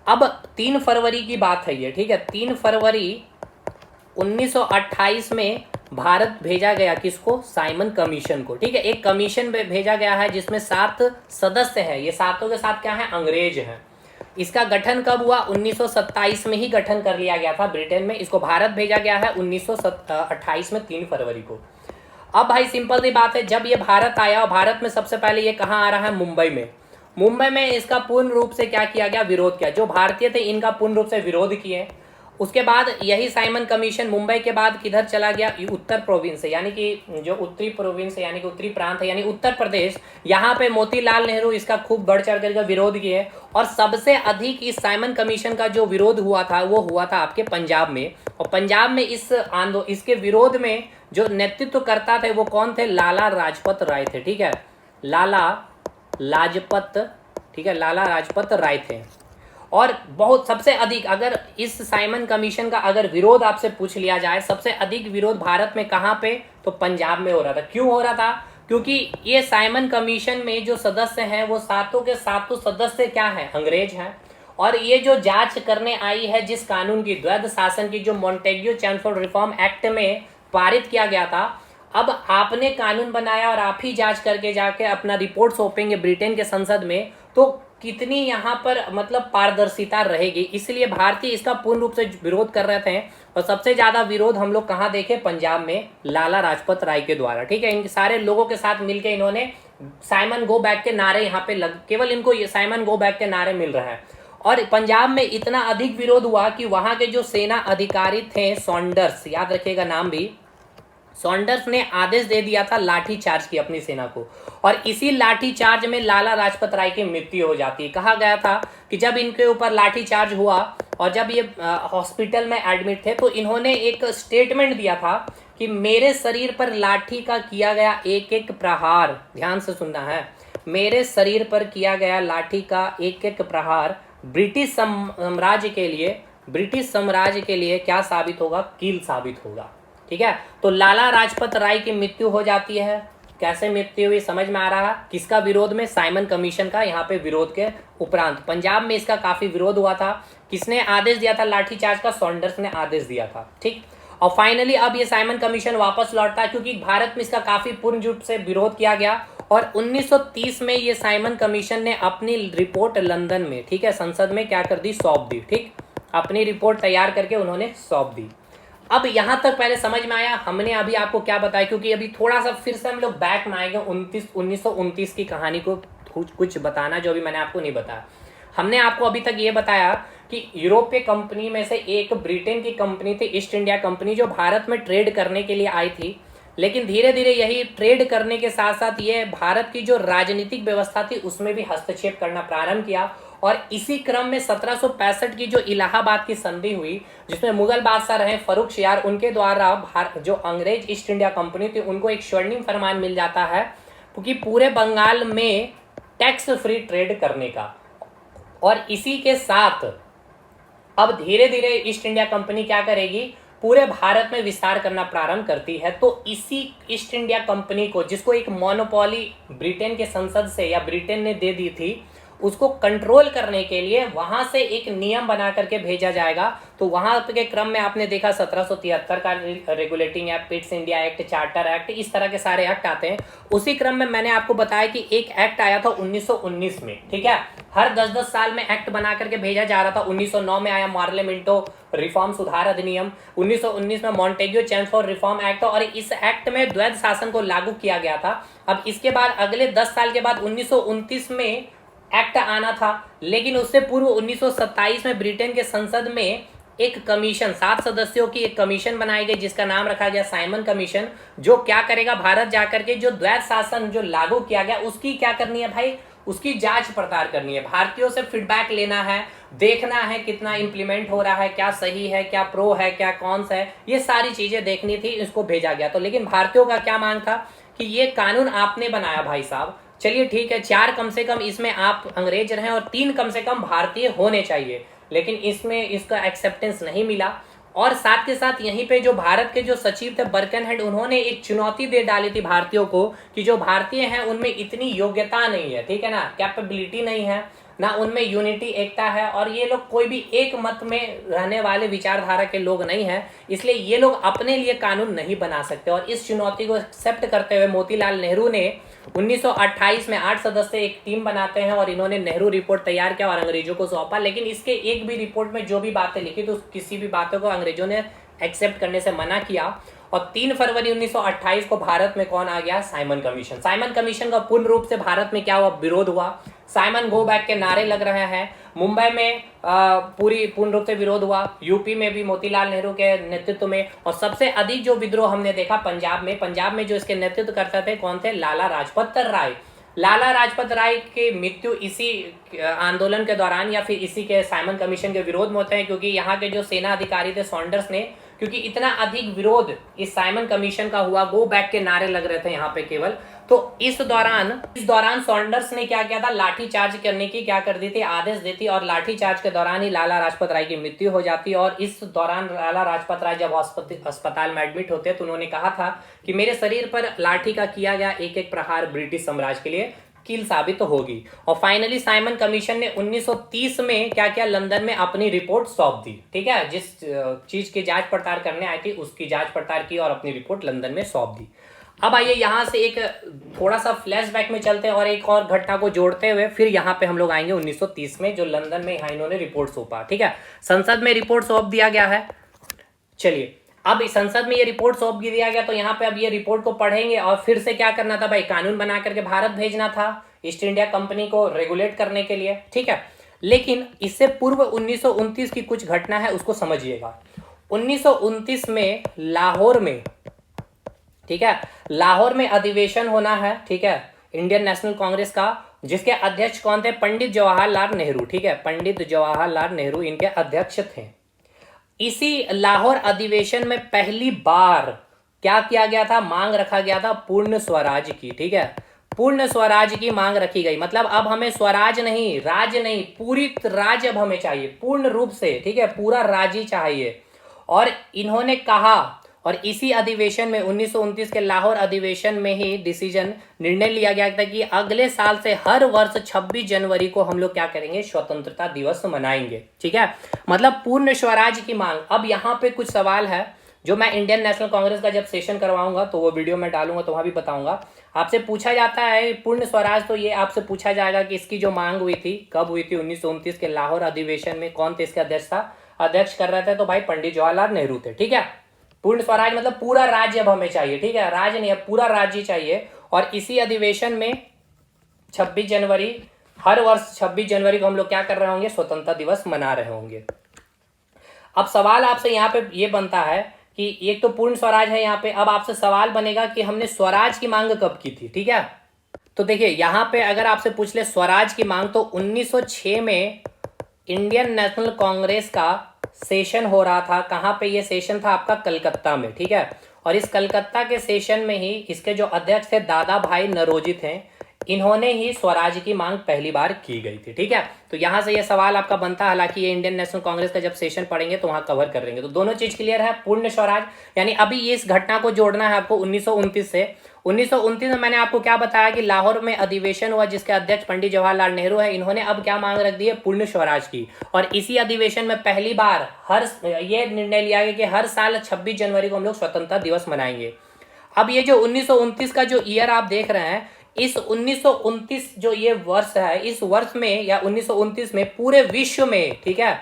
अब 3 फरवरी की बात है ये, ठीक है। 3 फरवरी 1928 में भारत भेजा गया किसको? साइमन कमीशन को, ठीक है। एक कमीशन भेजा गया है जिसमें 7 सदस्य हैं, ये सातों के साथ क्या है? अंग्रेज हैं। इसका गठन कब हुआ? 1927 में ही गठन कर लिया गया था ब्रिटेन में। इसको भारत भेजा गया है 1928 में 3 फरवरी को। अब भाई सिंपल सी बात है, जब ये भारत आया, और भारत में सबसे पहले ये कहाँ आ रहा है? मुंबई में। मुंबई में इसका पूर्ण रूप से क्या किया गया? विरोध किया। जो भारतीय थे इनका पूर्ण रूप से विरोध किए। उसके बाद यही साइमन कमीशन मुंबई के बाद किधर चला गया? उत्तर प्रोविंस है, यानी कि जो उत्तरी प्रोविंस है, यानी कि उत्तरी प्रांत है, यानी उत्तर प्रदेश। यहाँ पे मोतीलाल नेहरू इसका खूब बढ़ चढ़ कर विरोध किए, और सबसे अधिक इस साइमन कमीशन का जो विरोध हुआ था वो हुआ था आपके पंजाब में। और पंजाब में इसके विरोध में जो नेतृत्व करता थे वो कौन थे? लाला लाजपत राय थे, ठीक है। लाला लाजपत राय थे। और बहुत सबसे अधिक, अगर इस साइमन कमीशन का अगर विरोध आपसे पूछ लिया जाए, सबसे अधिक विरोध भारत में कहाँ पे? तो पंजाब में हो रहा था। क्यों हो रहा था? क्योंकि ये साइमन कमीशन में जो सदस्य हैं वो सातों के सातों सदस्य क्या हैं? अंग्रेज हैं। और ये जो जांच करने आई है जिस कानून की, द्वैध शासन की, जो मॉन्टेग्यू चैम्फोर्ड रिफॉर्म एक्ट में पारित किया गया था, अब आपने कानून बनाया और आप ही जांच करके जाके अपना रिपोर्ट सौंपेंगे ब्रिटेन के संसद में, तो कितनी यहाँ पर मतलब पारदर्शिता रहेगी। इसलिए भारतीय इसका पूर्ण रूप से विरोध कर रहे थे। और सबसे ज्यादा विरोध हम लोग कहाँ देखे? पंजाब में लाला लाजपत राय के द्वारा। ठीक है, इन सारे लोगों के साथ मिलकर इन्होंने साइमन गो बैक के नारे यहाँ पे केवल इनको ये साइमन गो बैक के नारे मिल रहे हैं। और पंजाब में इतना अधिक विरोध हुआ कि वहां के जो सेना अधिकारी थे, सॉन्डर्स, याद रखिएगा नाम भी, सॉन्डर्स ने आदेश दे दिया था लाठी चार्ज की अपनी सेना को। और इसी लाठी चार्ज में लाला लाजपत राय की मृत्यु हो जाती है। कहा गया था कि जब इनके ऊपर लाठी चार्ज हुआ और जब ये हॉस्पिटल में एडमिट थे तो इन्होंने एक स्टेटमेंट दिया था कि मेरे शरीर पर लाठी का किया गया एक एक प्रहार, ध्यान से सुनना है, मेरे शरीर पर किया गया लाठी का एक एक प्रहार ब्रिटिश साम्राज्य के लिए क्या साबित होगा? कील साबित होगा। ठीक है, तो लाला लाजपत राय की मृत्यु हो जाती है। कैसे मृत्यु हुई समझ में आ रहा है? किसका विरोध में? साइमन कमीशन का। यहाँ पे विरोध के उपरांत पंजाब में इसका काफी विरोध हुआ था। किसने आदेश दिया था लाठीचार्ज का? सॉन्डर्स ने आदेश दिया था। ठीक, और फाइनली अब ये साइमन कमीशन वापस लौटता है क्योंकि भारत में इसका काफी पूर्ण रूप से विरोध किया गया। और 1930 में ये साइमन कमीशन ने अपनी रिपोर्ट लंदन में, ठीक है, संसद में क्या कर दी? सौंप दी। ठीक, अपनी रिपोर्ट तैयार करके उन्होंने सौंप दी। अब यहां तक पहले समझ में आया? हमने अभी आपको क्या बताया, क्योंकि अभी थोड़ा सा फिर से हम लोग बैक में आएंगे 1929 की कहानी को कुछ बताना जो अभी मैंने आपको नहीं बताया। हमने आपको अभी तक ये बताया कि यूरोपीय कंपनी में से एक ब्रिटेन की कंपनी थी, ईस्ट इंडिया कंपनी, जो भारत में ट्रेड करने के लिए आई थी। लेकिन धीरे धीरे यही ट्रेड करने के साथ साथ ये भारत की जो राजनीतिक व्यवस्था थी उसमें भी हस्तक्षेप करना प्रारंभ किया। और इसी क्रम में 1765 की जो इलाहाबाद की संधि हुई, जिसमें मुगल बादशाह रहे फर्रुखशियार, उनके द्वारा जो अंग्रेज ईस्ट इंडिया कंपनी थी उनको एक स्वर्णिम फरमान मिल जाता है क्योंकि पूरे बंगाल में टैक्स फ्री ट्रेड करने का। और इसी के साथ अब धीरे धीरे ईस्ट इंडिया कंपनी क्या करेगी? पूरे भारत में विस्तार करना प्रारंभ करती है। तो इसी ईस्ट इंडिया कंपनी को, जिसको एक मोनोपोली ब्रिटेन के संसद से या ब्रिटेन ने दे दी थी, उसको कंट्रोल करने के लिए वहां से एक नियम बना करके भेजा जाएगा। तो वहां के क्रम में आपने देखा 1773 का regulating act, Pitt's India act, charter act, इस तरह के सारे एक्ट आते हैं। उसी क्रम में मैंने आपको बताया कि एक एक्ट आया था 1919 में। ठीक है, हर 10-10 साल में एक्ट बना करके भेजा जा रहा था। 1909 में आया मार्ले मिंटो रिफॉर्म सुधार अधिनियम, 1919 में मॉन्टेग्यू चैम्फोर्ड रिफॉर्म एक्ट, और इस एक्ट में द्वैध शासन को लागू किया गया था। अब इसके बाद अगले 10 साल के बाद 1929 में एक्ट आना था, लेकिन उससे पूर्व 1927 में ब्रिटेन के संसद में एक कमीशन, 7 सदस्यों की एक कमीशन बनाई गई जिसका नाम रखा गया साइमन कमीशन, जो क्या करेगा? भारत जाकर के जो द्वैध शासन जो लागू किया गया उसकी क्या करनी है भाई? उसकी जांच पड़ताल करनी है, भारतीयों से फीडबैक लेना है, देखना है कितना इंप्लीमेंट हो रहा है, क्या सही है, क्या प्रो है, क्या कॉन्स है, ये सारी चीजें देखनी थी। इसको भेजा गया। तो लेकिन भारतीयों का क्या मांग था कि ये कानून आपने बनाया भाई साहब, चलिए ठीक है, 4 कम से कम इसमें आप अंग्रेज रहे और 3 कम से कम भारतीय होने चाहिए, लेकिन इसमें इसका एक्सेप्टेंस नहीं मिला। और साथ के साथ यहीं पे जो भारत के जो सचिव थे बर्कनहेड, उन्होंने एक चुनौती दे डाली थी भारतीयों को कि जो भारतीय हैं उनमें इतनी योग्यता नहीं है, ठीक है ना, कैपेबिलिटी नहीं है ना, उनमें यूनिटी, एकता है, और ये लोग कोई भी एक मत में रहने वाले विचारधारा के लोग नहीं हैं, इसलिए ये लोग अपने लिए कानून नहीं बना सकते। और इस चुनौती को एक्सेप्ट करते हुए मोतीलाल नेहरू ने 1928 में 8 सदस्य एक टीम बनाते हैं और इन्होंने नेहरू रिपोर्ट तैयार किया और अंग्रेजों को सौंपा। लेकिन इसके एक भी रिपोर्ट में जो भी बातें लिखी तो किसी भी बातों को अंग्रेजों ने एक्सेप्ट करने से मना किया। और 3 फरवरी 1928 को भारत में कौन आ गया? Simon commission. साइमन कमीशन का पूर्ण रूप से भारत में क्या हुआ? विरोध हुआ। साइमन गो बैक के नारे लग रहे हैं। मुंबई में पूर्ण रूप से विरोध हुआ। यूपी में भी मोतीलाल नेहरू के नेतृत्व में। और सबसे अधिक जो विद्रोह हमने देखा पंजाब में। पंजाब में जो इसके नेतृत्व करते थे कौन थे? लाला लाजपत राय। लाला लाजपत राय की मृत्यु इसी आंदोलन के दौरान या फिर इसी के साइमन कमीशन के विरोध में होते हैं, क्योंकि यहाँ के जो सेना अधिकारी थे सॉन्डर्स ने, क्योंकि इतना अधिक विरोध इस साइमन कमीशन का हुआ, गो बैक के नारे लग रहे थे यहाँ पे केवल, तो इस दौरान सॉन्डर्स ने क्या किया था? लाठी चार्ज करने की क्या कर दी थी? आदेश देती, और लाठी चार्ज के दौरान ही लाला लाजपत राय की मृत्यु हो जाती। और इस दौरान लाला लाजपत राय जब अस्पताल में एडमिट होते तो उन्होंने कहा था कि मेरे शरीर पर लाठी का किया गया एक एक प्रहार ब्रिटिश साम्राज्य के लिए कील साबित होगी। और फाइनली साइमन कमीशन ने 1930 में क्या किया, लंदन में अपनी रिपोर्ट सौंप दी। ठीक है, जिस चीज की जांच पड़ताल करने आई थी उसकी जांच पड़ताल की और अपनी रिपोर्ट लंदन में सौंप दी। अब आइए यहाँ से एक थोड़ा सा फ्लैशबैक में चलते हैं और एक और घटना को जोड़ते हुए फिर यहाँ पे हम लोग आएंगे 1930 में, जो लंदन में यहाँ इन्होंने रिपोर्ट सौंपा। ठीक है, संसद में रिपोर्ट सौंप दिया गया है। चलिए, अब संसद में ये रिपोर्ट सौंप दिया गया तो यहाँ पे अब ये रिपोर्ट को पढ़ेंगे और फिर से क्या करना था भाई, कानून बना करके भारत भेजना था ईस्ट इंडिया कंपनी को रेगुलेट करने के लिए। ठीक है, लेकिन इससे पूर्व 1929 की कुछ घटना है, उसको समझिएगा। 1929 में लाहौर में, ठीक है, लाहौर में अधिवेशन होना है। ठीक है, इंडियन नेशनल कांग्रेस का, जिसके अध्यक्ष कौन थे, पंडित जवाहरलाल नेहरू। ठीक है, पंडित जवाहरलाल नेहरू इनके अध्यक्ष थे। इसी लाहौर अधिवेशन में पहली बार क्या किया गया था, मांग रखा गया था पूर्ण स्वराज की। ठीक है, पूर्ण स्वराज की मांग रखी गई। मतलब अब हमें स्वराज नहीं, राज्य नहीं, पूरी राज्य अब हमें चाहिए पूर्ण रूप से। ठीक है, पूरा राज्य चाहिए। और इन्होंने कहा, और इसी अधिवेशन में 1929 के लाहौर अधिवेशन में ही निर्णय लिया गया था कि अगले साल से हर वर्ष 26 जनवरी को हम लोग क्या करेंगे, स्वतंत्रता दिवस मनाएंगे। ठीक है, मतलब पूर्ण स्वराज की मांग। अब यहाँ पे कुछ सवाल है जो मैं इंडियन नेशनल कांग्रेस का जब सेशन करवाऊंगा तो वो वीडियो में डालूंगा तो वहां भी बताऊंगा। आपसे पूछा जाता है पूर्ण स्वराज, तो ये आपसे पूछा जाएगा कि इसकी जो मांग हुई थी कब हुई थी, 1929 के लाहौर अधिवेशन में। कौन थे इसके अध्यक्ष था, अध्यक्ष कर रहे थे तो भाई पंडित जवाहरलाल नेहरू थे। ठीक है, पूर्ण स्वराज मतलब पूरा राज्य अब हमें चाहिए। ठीक है, राज्य नहीं, अब पूरा राज्य चाहिए। और इसी अधिवेशन में 26 जनवरी, हर वर्ष 26 जनवरी को हम लोग क्या कर रहे होंगे, स्वतंत्रता दिवस मना रहे होंगे। अब सवाल आपसे यहाँ पे ये बनता है कि एक तो पूर्ण स्वराज है यहाँ पे, अब आपसे सवाल बनेगा कि हमने स्वराज की मांग कब की थी। ठीक है, तो देखिए यहाँ पे अगर आपसे पूछ ले स्वराज की मांग, तो 1906 में इंडियन नेशनल कांग्रेस का सेशन हो रहा था। कहाँ पे ये सेशन था आपका, कलकत्ता में। ठीक है, और इस कलकत्ता के सेशन में ही इसके जो अध्यक्ष थे दादा भाई नौरोजी थे, इन्होंने ही स्वराज की मांग पहली बार की गई थी। ठीक है, तो यहां से ये सवाल आपका बनता है। हालांकि ये इंडियन नेशनल कांग्रेस का जब सेशन पढ़ेंगे तो वहां कवर कर लेंगे। तो दोनों चीज क्लियर है, पूर्ण स्वराज यानी अभी ये इस घटना को जोड़ना है आपको 1929 से। 1929 में मैंने आपको क्या बताया कि लाहौर में अधिवेशन हुआ जिसके अध्यक्ष पंडित जवाहरलाल नेहरू है। इन्होंने अब क्या मांग रख दी है, पूर्ण स्वराज की। और इसी अधिवेशन में पहली बार ये निर्णय लिया गया कि हर साल 26 जनवरी को हम लोग स्वतंत्रता दिवस मनाएंगे। अब ये जो 1929 का जो ईयर आप देख रहे हैं, इस 1929 जो ये वर्ष है, इस वर्ष में या 1929 में पूरे विश्व में, ठीक है,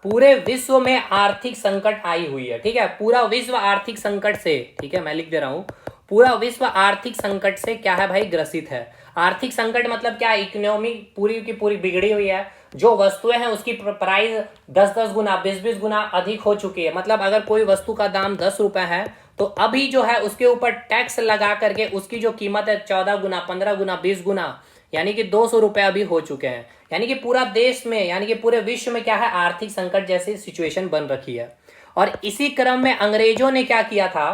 पूरे विश्व में आर्थिक संकट आई हुई है। ठीक है, पूरा विश्व आर्थिक संकट से, ठीक है मैं लिख दे रहा हूं, पूरा विश्व आर्थिक संकट से क्या है भाई, ग्रसित है। आर्थिक संकट मतलब क्या, इकोनॉमी पूरी की पूरी बिगड़ी हुई है। जो वस्तुएं हैं उसकी प्राइस 10-10 गुना 20-20 गुना अधिक हो चुकी है। मतलब अगर कोई वस्तु का दाम 10 रुपए है तो अभी जो है उसके ऊपर टैक्स लगा करके उसकी जो कीमत है 14 गुना 15 गुना 20 गुना यानी कि 200 रुपए अभी हो चुके हैं। यानी कि पूरा देश में यानी कि पूरे विश्व में क्या है, आर्थिक संकट जैसी सिचुएशन बन रखी है। और इसी क्रम में अंग्रेजों ने क्या किया था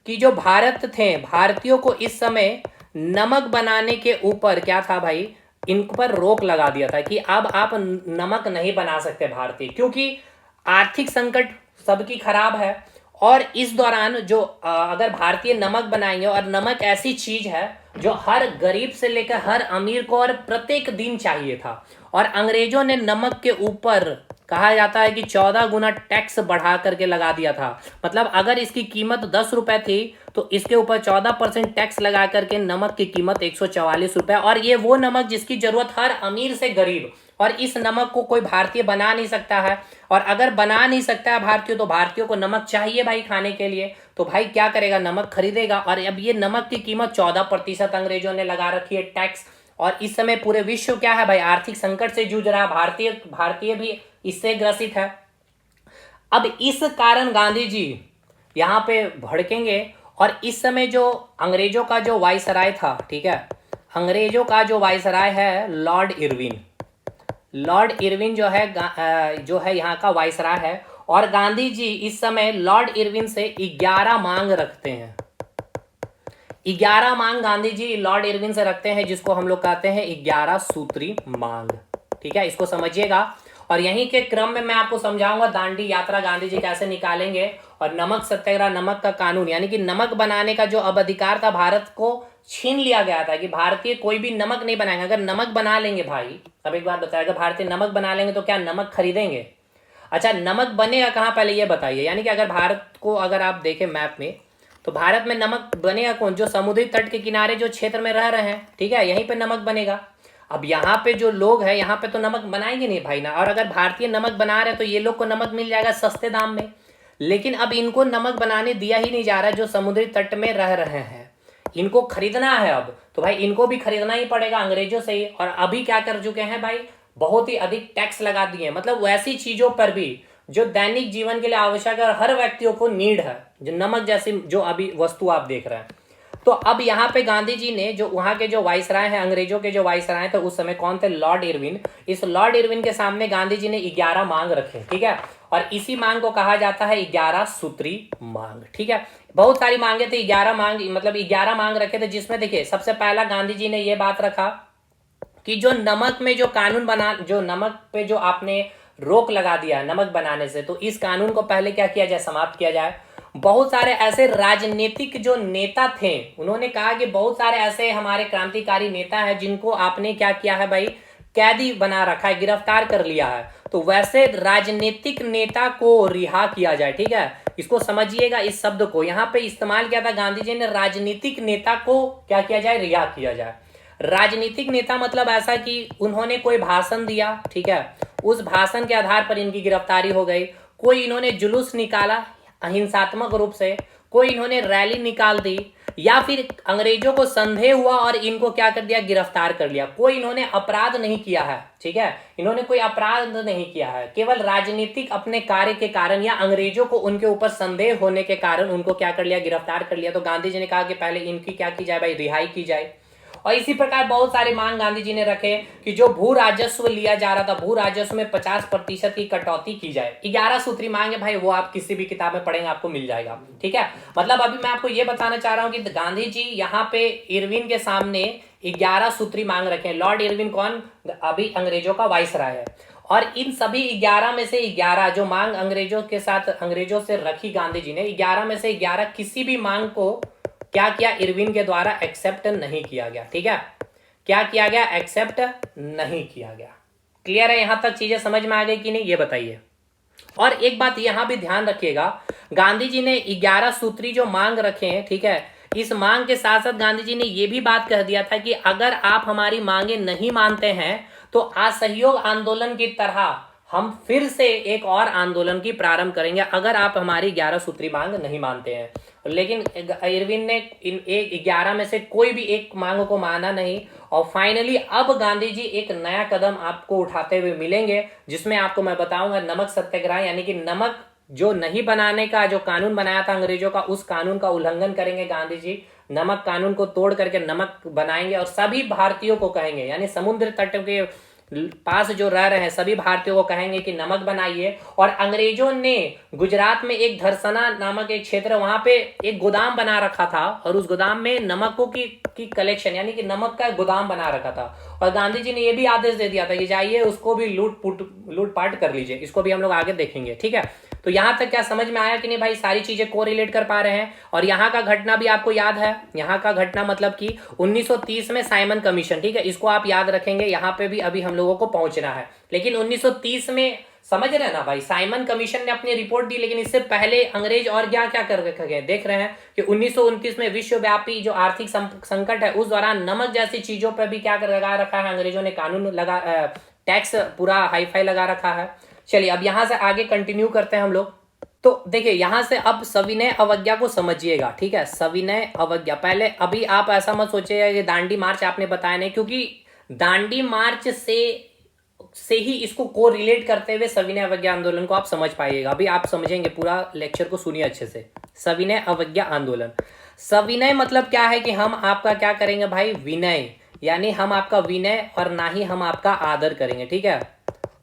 कि जो भारत थे, भारतीयों को इस समय नमक बनाने के ऊपर क्या था भाई, इन पर रोक लगा दिया था कि अब आप नमक नहीं बना सकते भारतीय, क्योंकि आर्थिक संकट सबकी खराब है। और इस दौरान जो अगर भारतीय नमक बनाएंगे, और नमक ऐसी चीज है जो हर गरीब से लेकर हर अमीर को और प्रत्येक दिन चाहिए था। और अंग्रेजों ने नमक के ऊपर कहा जाता है कि 14 गुना टैक्स बढ़ा करके लगा दिया था। मतलब अगर इसकी कीमत 10 रुपए थी तो इसके ऊपर 14% टैक्स लगा करके नमक की कीमत 144 रुपए। और ये वो नमक जिसकी जरूरत हर अमीर से गरीब, और इस नमक को कोई भारतीय बना नहीं सकता है। और अगर बना नहीं सकता है भारतीय, तो भारतीयों को नमक चाहिए भाई खाने के लिए, तो भाई क्या करेगा, नमक खरीदेगा। और अब ये नमक की कीमत 14% अंग्रेजों ने लगा रखी है टैक्स। और इस समय पूरे विश्व क्या है भाई, आर्थिक संकट से जूझ रहा है। भारतीय भी इससे ग्रसित है। अब इस कारण गांधी जी यहाँ पे भड़केंगे। और इस समय जो अंग्रेजों का जो वायसराय था, ठीक है, अंग्रेजों का जो वायसराय है लॉर्ड इरविन, लॉर्ड इरविन जो है यहाँ का वायसराय है। और गांधी जी इस समय लॉर्ड इरविन से 11 मांग रखते हैं। 11 मांग गांधी जी लॉर्ड इरविन से रखते हैं, जिसको हम लोग कहते हैं 11 सूत्री मांग। ठीक है, इसको समझिएगा। और यहीं के क्रम में मैं आपको समझाऊंगा दांडी यात्रा गांधी जी कैसे निकालेंगे, और नमक सत्याग्रह, नमक का कानून, यानी कि नमक बनाने का जो अब अधिकार था भारत को छीन लिया गया था कि भारतीय कोई भी नमक नहीं बनाएंगे। अगर नमक बना लेंगे भाई, अब एक बात बताएगा, भारतीय नमक बना लेंगे तो क्या नमक खरीदेंगे? अच्छा, नमक बनेगा कहाँ पहले ये बताइए। यानी कि अगर भारत को अगर आप देखें मैप में, तो भारत में नमक बनेगा कौन? जो समुद्री तट के किनारे जो क्षेत्र में रह रहे हैं, ठीक है, यहीं पे नमक बनेगा। अब यहाँ पे जो लोग हैं यहाँ पे तो नमक बनाएंगे नहीं भाई ना। और अगर भारतीय नमक बना रहे हैं तो ये लोग को नमक मिल जाएगा सस्ते दाम में। लेकिन अब इनको नमक बनाने दिया ही नहीं जा रहा है जो समुद्री तट में रह रहे हैं, इनको खरीदना है अब। तो भाई इनको भी खरीदना ही पड़ेगा अंग्रेजों से ही। और अभी क्या कर चुके हैं भाई, बहुत ही अधिक टैक्स लगा दिए। मतलब वैसी चीजों पर भी जो दैनिक जीवन के लिए आवश्यक है और हर व्यक्तियों को नीड है, जो नमक जैसी जो अभी वस्तु आप देख रहे हैं। तो अब यहाँ पे गांधी जी ने जो वहां के जो वाइसराय हैं, अंग्रेजों के जो वाइसराय थे उस समय कौन थे? Lord Irwin. इस लॉर्ड इरविन के सामने गांधी जी ने 11 मांग रखे, ठीक है। और इसी मांग को कहा जाता है 11 सूत्री मांग, ठीक है। बहुत सारी मांगे थी, 11 मांग, मतलब 11 मांग रखे थे, जिसमें देखिए सबसे पहला गांधी जी ने यह बात रखा कि जो नमक में जो कानून बना, जो नमक पे जो आपने रोक लगा दिया नमक बनाने से, तो इस कानून को पहले क्या किया जाए? समाप्त किया जाए। बहुत सारे ऐसे राजनीतिक जो नेता थे, उन्होंने कहा कि बहुत सारे ऐसे हमारे क्रांतिकारी नेता हैं जिनको आपने क्या किया है भाई? कैदी बना रखा है, गिरफ्तार कर लिया है। तो वैसे राजनीतिक नेता को रिहा किया जाए, ठीक है। इसको समझिएगा, इस शब्द को यहाँ पे इस्तेमाल किया था गांधी जी ने, राजनीतिक नेता को क्या किया जाए? रिहा किया जाए। राजनीतिक नेता मतलब ऐसा कि उन्होंने कोई भाषण दिया, ठीक है, उस भाषण के आधार पर इनकी गिरफ्तारी हो गई। कोई इन्होंने जुलूस निकाला अहिंसात्मक रूप से, कोई इन्होंने रैली निकाल दी, या फिर अंग्रेजों को संदेह हुआ और इनको क्या कर दिया? गिरफ्तार कर लिया। कोई इन्होंने अपराध नहीं किया है, ठीक है, इन्होंने कोई अपराध नहीं किया है, केवल राजनीतिक अपने कार्य के कारण या अंग्रेजों को उनके ऊपर संदेह होने के कारण उनको क्या कर लिया? गिरफ्तार कर लिया। तो गांधी जी ने कहा कि पहले इनकी क्या की जाए भाई? रिहाई की जाए। और इसी प्रकार बहुत सारे मांग गांधी जी ने रखे कि जो भू राजस्व लिया जा रहा था, भू राजस्व में 50% की कटौती की जाए। 11 सूत्री मांग है भाई, वो आप किसी भी किताब में पढ़ेंगे आपको मिल जाएगा, ठीक है। मतलब अभी मैं आपको ये बताना चाह रहा हूं कि गांधी जी यहाँ पे इरविन के सामने 11 सूत्री मांग रखे हैं। लॉर्ड इरविन कौन? अभी अंग्रेजों का वाइसराय है। और इन सभी 11 में से 11 जो मांग अंग्रेजों के साथ, अंग्रेजों से रखी गांधी जी ने, 11 में से 11 किसी भी मांग को क्या किया? इरविन के द्वारा एक्सेप्ट नहीं किया गया, ठीक है। क्या किया गया? एक्सेप्ट नहीं किया गया। क्लियर है? यहां तक चीजें समझ में आ गई कि नहीं, ये बताइए। और एक बात यहां भी ध्यान रखिएगा, गांधी जी ने 11 सूत्री जो मांग रखे हैं, ठीक है, इस मांग के साथ साथ गांधी जी ने यह भी बात कह दिया था कि अगर आप हमारी मांगे नहीं मानते हैं तो असहयोग आंदोलन की तरह हम फिर से एक और आंदोलन की प्रारंभ करेंगे अगर आप हमारी 11 सूत्री मांग नहीं मानते हैं। लेकिन इरविन ने इन 11 में से कोई भी एक मांग को माना नहीं। और फाइनली अब गांधी जी एक नया कदम आपको उठाते हुए मिलेंगे, जिसमें आपको मैं बताऊंगा नमक सत्याग्रह, यानी कि नमक जो नहीं बनाने का जो कानून बनाया था अंग्रेजों का, उस कानून का उल्लंघन करेंगे गांधी जी। नमक कानून को तोड़ करके नमक बनाएंगे और सभी भारतीयों को कहेंगे, यानी समुद्र तट के पास जो रह रहे हैं सभी भारतीयों को कहेंगे कि नमक बनाइए। और अंग्रेजों ने गुजरात में एक धरसना नामक एक क्षेत्र, वहां पे एक गोदाम बना रखा था और उस गोदाम में नमकों की कलेक्शन, यानी कि नमक का गोदाम बना रखा था। और गांधी जी ने यह भी आदेश दे दिया था कि जाइए उसको भी लूटपाट कर लीजिए। इसको भी हम लोग आगे देखेंगे, ठीक है। तो यहां तक क्या समझ में आया कि नहीं भाई? सारी चीजें को रिलेट कर पा रहे हैं। और यहाँ का घटना भी आपको याद है, यहाँ का घटना मतलब कि 1930 में साइमन कमीशन, ठीक है, इसको आप याद रखेंगे। यहाँ पे भी अभी हम लोगों को पहुंचना है। लेकिन 1930 में समझ रहे हैं ना भाई, साइमन कमीशन ने अपनी रिपोर्ट दी, लेकिन इससे पहले अंग्रेज और क्या क्या कर रखे गए देख रहे हैं कि 1929 में विश्वव्यापी जो आर्थिक संकट है उस दौरान नमक जैसी चीजों पर भी क्या कर लगा रखा है अंग्रेजों ने? कानून लगा, टैक्स पूरा हाईफाई लगा रखा है। चलिए अब यहां से आगे कंटिन्यू करते हैं हम लोग। तो देखिए यहां से अब सविनय अवज्ञा को समझिएगा, ठीक है। सविनय अवज्ञा, पहले अभी आप ऐसा मत सोचिएगा कि दांडी मार्च आपने बताया नहीं, क्योंकि दांडी मार्च से ही इसको को रिलेट करते हुए सविनय अवज्ञा आंदोलन को आप समझ पाइएगा। अभी आप समझेंगे, पूरा लेक्चर को सुनिए अच्छे से। सविनय अवज्ञा आंदोलन, सविनय मतलब क्या है कि हम आपका क्या करेंगे भाई? विनय, यानी हम आपका विनय और ना ही हम आपका आदर करेंगे, ठीक है।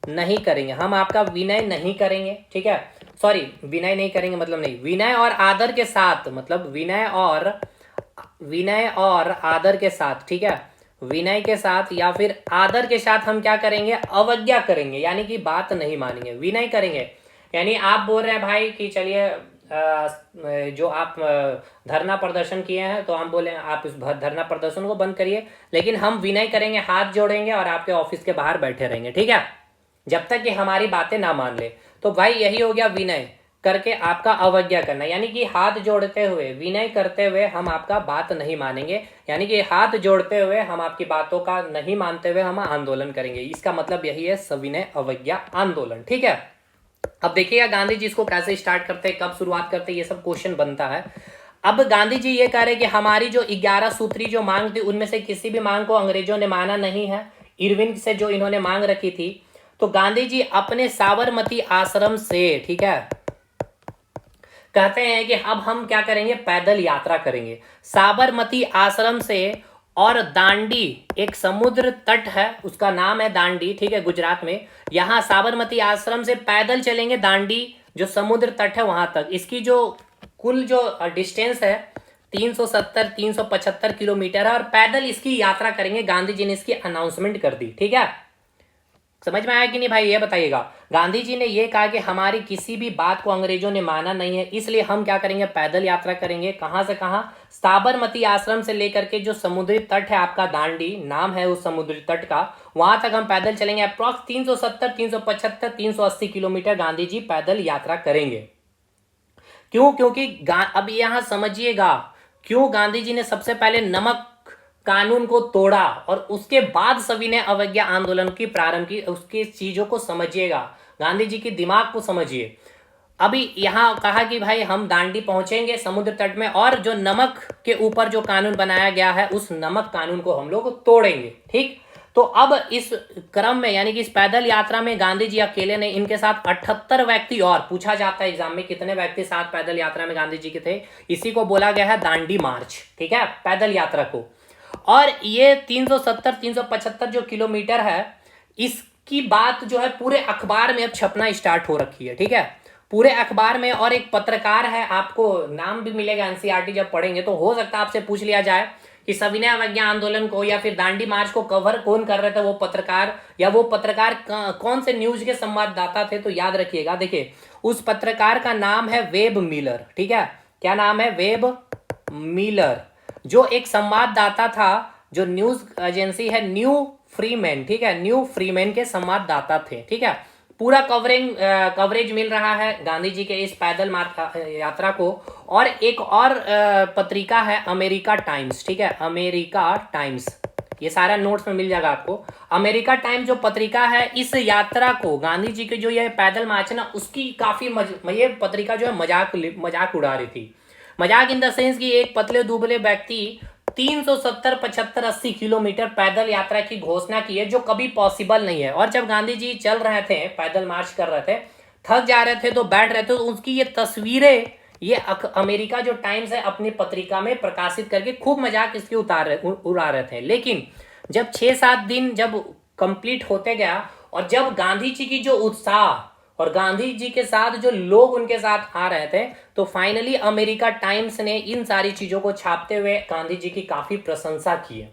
नहीं करेंगे, हम आपका विनय नहीं करेंगे, ठीक है। सॉरी, विनय नहीं करेंगे मतलब नहीं, विनय और आदर के साथ, मतलब विनय और आदर के साथ, ठीक है। विनय के साथ या फिर आदर के साथ हम क्या करेंगे? अवज्ञा करेंगे, यानी कि बात नहीं मानेंगे। विनय करेंगे यानी आप बोल रहे हैं भाई कि चलिए जो आप धरना प्रदर्शन किए हैं, तो हम बोले आप इस धरना प्रदर्शन को बंद करिए, लेकिन हम विनय करेंगे, हाथ जोड़ेंगे और आपके ऑफिस के बाहर बैठे रहेंगे, ठीक है, जब तक कि हमारी बातें ना मान ले। तो भाई यही हो गया विनय करके आपका अवज्ञा करना, यानी कि हाथ जोड़ते हुए, विनय करते हुए हम आपका बात नहीं मानेंगे, यानी कि हाथ जोड़ते हुए हम आपकी बातों का नहीं मानते हुए हम आंदोलन करेंगे। इसका मतलब यही है सविनय अवज्ञा आंदोलन, ठीक है। अब देखिएगा गांधी जी इसको कैसे स्टार्ट करते हैं, कब शुरुआत करते हैं, ये सब क्वेश्चन बनता है। अब गांधी जी ये कह रहे कि हमारी जो 11 सूत्री जो मांग थी उनमें से किसी भी मांग को अंग्रेजों ने माना नहीं है। इरविन से जो इन्होंने मांग रखी थी, तो गांधी जी अपने साबरमती आश्रम से, ठीक है, कहते हैं कि अब हम क्या करेंगे, पैदल यात्रा करेंगे साबरमती आश्रम से, और दांडी एक समुद्र तट है, उसका नाम है दांडी, ठीक है, गुजरात में। यहां साबरमती आश्रम से पैदल चलेंगे दांडी जो समुद्र तट है वहां तक। इसकी जो कुल जो डिस्टेंस है 370-375 किलोमीटर है, और पैदल इसकी यात्रा करेंगे। गांधी जी ने इसकी अनाउंसमेंट कर दी, ठीक है। समझ में आया कि नहीं भाई, ये बताइएगा। गांधी जी ने ये कहा कि हमारी किसी भी बात को अंग्रेजों ने माना नहीं है, इसलिए हम क्या करेंगे, पैदल यात्रा करेंगे। कहां से कहां, साबरमती आश्रम से लेकर के जो समुद्री तट है आपका, दांडी नाम है उस समुद्री तट का, वहां तक हम पैदल चलेंगे। अप्रॉक्स 370, 380 किलोमीटर गांधी जी पैदल यात्रा करेंगे। क्यों, क्योंकि अब यहां समझिएगा क्यों गांधी जी ने सबसे पहले नमक कानून को तोड़ा और उसके बाद सविनय अवज्ञा आंदोलन की प्रारंभ की। उसकी चीजों को समझिएगा, गांधी जी के दिमाग को समझिए। अभी यहां कहा कि भाई हम दांडी पहुंचेंगे समुद्र तट में, और जो नमक के ऊपर जो कानून बनाया गया है उस नमक कानून को हम लोग तोड़ेंगे, ठीक। तो अब इस क्रम में, यानी कि इस पैदल यात्रा में गांधी जी अकेले नहीं, इनके साथ 78 व्यक्ति और, पूछा जाता है एग्जाम में कितने व्यक्ति साथ पैदल यात्रा में गांधी जी के थे, इसी को बोला गया है दांडी मार्च, ठीक है, पैदल यात्रा को। और ये 370-375 जो किलोमीटर है, इसकी बात जो है पूरे अखबार में अब छपना स्टार्ट हो रखी है, ठीक है, पूरे अखबार में। और एक पत्रकार है, आपको नाम भी मिलेगा एनसीईआरटी जब पढ़ेंगे, तो हो सकता है आपसे पूछ लिया जाए कि सविनय अवज्ञा आंदोलन को या फिर दांडी मार्च को कवर कौन कर रहे थे, वो पत्रकार, या वो पत्रकार कौन से न्यूज के संवाददाता थे। तो याद रखिएगा, देखिए उस पत्रकार का नाम है वेब मिलर, ठीक है, क्या नाम है, वेब मिलर, जो एक संवाददाता था, जो न्यूज एजेंसी है न्यू फ्रीमैन, ठीक है, न्यू फ्रीमैन के संवाददाता थे, ठीक है। पूरा कवरेज मिल रहा है गांधी जी के इस पैदल यात्रा को। और एक और पत्रिका है अमेरिका टाइम्स, ठीक है, अमेरिका टाइम्स, ये सारा नोट्स में मिल जाएगा आपको। अमेरिका टाइम्स जो पत्रिका है, इस यात्रा को, गांधी जी के जो ये पैदल मार्च है ना, उसकी काफी ये पत्रिका जो है मजाक उड़ा रही थी। मजाक इन द सेंस कि एक पतले दुबले व्यक्ति 370, 75, 80 किलोमीटर पैदल यात्रा की घोषणा की है, जो कभी पॉसिबल नहीं है। और जब गांधी जी चल रहे थे, पैदल मार्च कर रहे थे, थक जा रहे थे तो बैठ रहे थे, तो उसकी ये तस्वीरें ये अमेरिका जो टाइम्स है अपनी पत्रिका में प्रकाशित करके खूब मजाक इसकी उड़ा रहे थे। लेकिन जब 6-7 दिन जब कंप्लीट होते गया, और जब गांधी जी की जो उत्साह और गांधी जी के साथ जो लोग उनके साथ आ रहे थे, तो फाइनली अमेरिका टाइम्स ने इन सारी चीजों को छापते हुए गांधी जी की काफी प्रशंसा की है।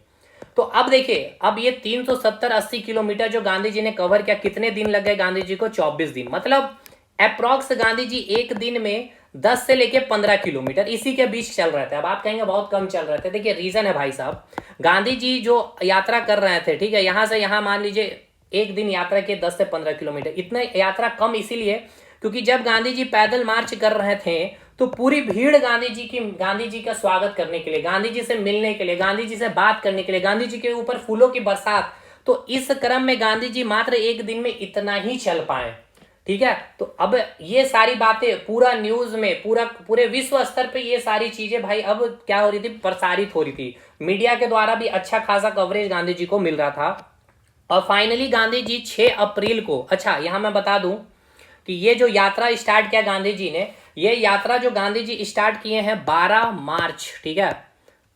तो अब देखिए, अब ये 370-80 किलोमीटर जो गांधी जी ने कवर किया, कितने दिन लग गए गांधी जी को, 24 दिन। मतलब अप्रॉक्स गांधी जी एक दिन में 10 से लेके 15 किलोमीटर इसी के बीच चल रहे थे। अब आप कहेंगे बहुत कम चल रहे थे, देखिए रीजन है भाई साहब, गांधी जी जो यात्रा कर रहे थे, ठीक है, यहां से यहां मान लीजिए एक दिन यात्रा के 10 से 15 किलोमीटर, इतना यात्रा कम इसीलिए क्योंकि जब गांधी जी पैदल मार्च कर रहे थे तो पूरी भीड़ गांधी जी का स्वागत करने के लिए, गांधी जी से मिलने के लिए, गांधी जी से बात करने के लिए, गांधी जी के ऊपर फूलों की बरसात। तो इस क्रम में गांधी जी मात्र एक दिन में इतना ही चल पाए, ठीक है। तो अब ये सारी बातें पूरा न्यूज में, पूरे विश्व स्तर पे ये सारी चीजें भाई अब क्या हो रही थी, प्रसारित हो रही थी। मीडिया के द्वारा भी अच्छा खासा कवरेज गांधी जी को मिल रहा था। और फाइनली गांधी जी 6 अप्रैल को, अच्छा यहां मैं बता दूं कि ये जो यात्रा स्टार्ट किया गांधी जी ने, ये यात्रा जो गांधी जी स्टार्ट किए हैं 12 मार्च, ठीक है,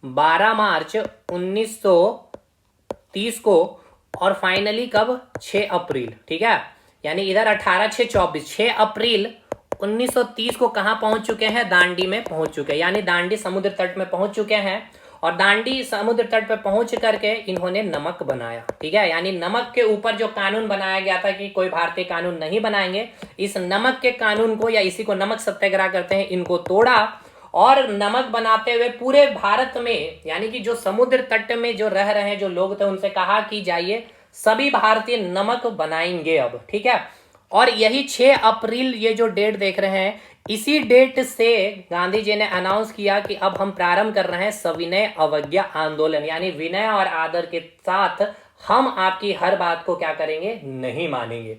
12 मार्च 1930 को, और फाइनली कब, 6 अप्रैल, ठीक है, यानी इधर 18/6/24, 6 अप्रैल 1930 को कहां पहुंच चुके हैं, दांडी में पहुंच चुके हैं, यानी दांडी समुद्र तट में पहुंच चुके हैं। और दांडी समुद्र तट पर पहुंच करके इन्होंने नमक बनाया, ठीक है। यानी नमक के ऊपर जो कानून बनाया गया था कि कोई भारतीय कानून नहीं बनाएंगे, इस नमक के कानून को, या इसी को नमक सत्याग्रह करते हैं, इनको तोड़ा और नमक बनाते हुए पूरे भारत में, यानी कि जो समुद्र तट में जो रह रहे हैं जो लोग थे, उनसे कहा कि जाइए सभी भारतीय नमक बनाएंगे अब, ठीक है। और यही 6 अप्रैल, ये जो डेट देख रहे हैं, इसी डेट से गांधी जी ने अनाउंस किया कि अब हम प्रारंभ कर रहे हैं सविनय अवज्ञा आंदोलन, यानी विनय और आदर के साथ हम आपकी हर बात को क्या करेंगे, नहीं मानेंगे।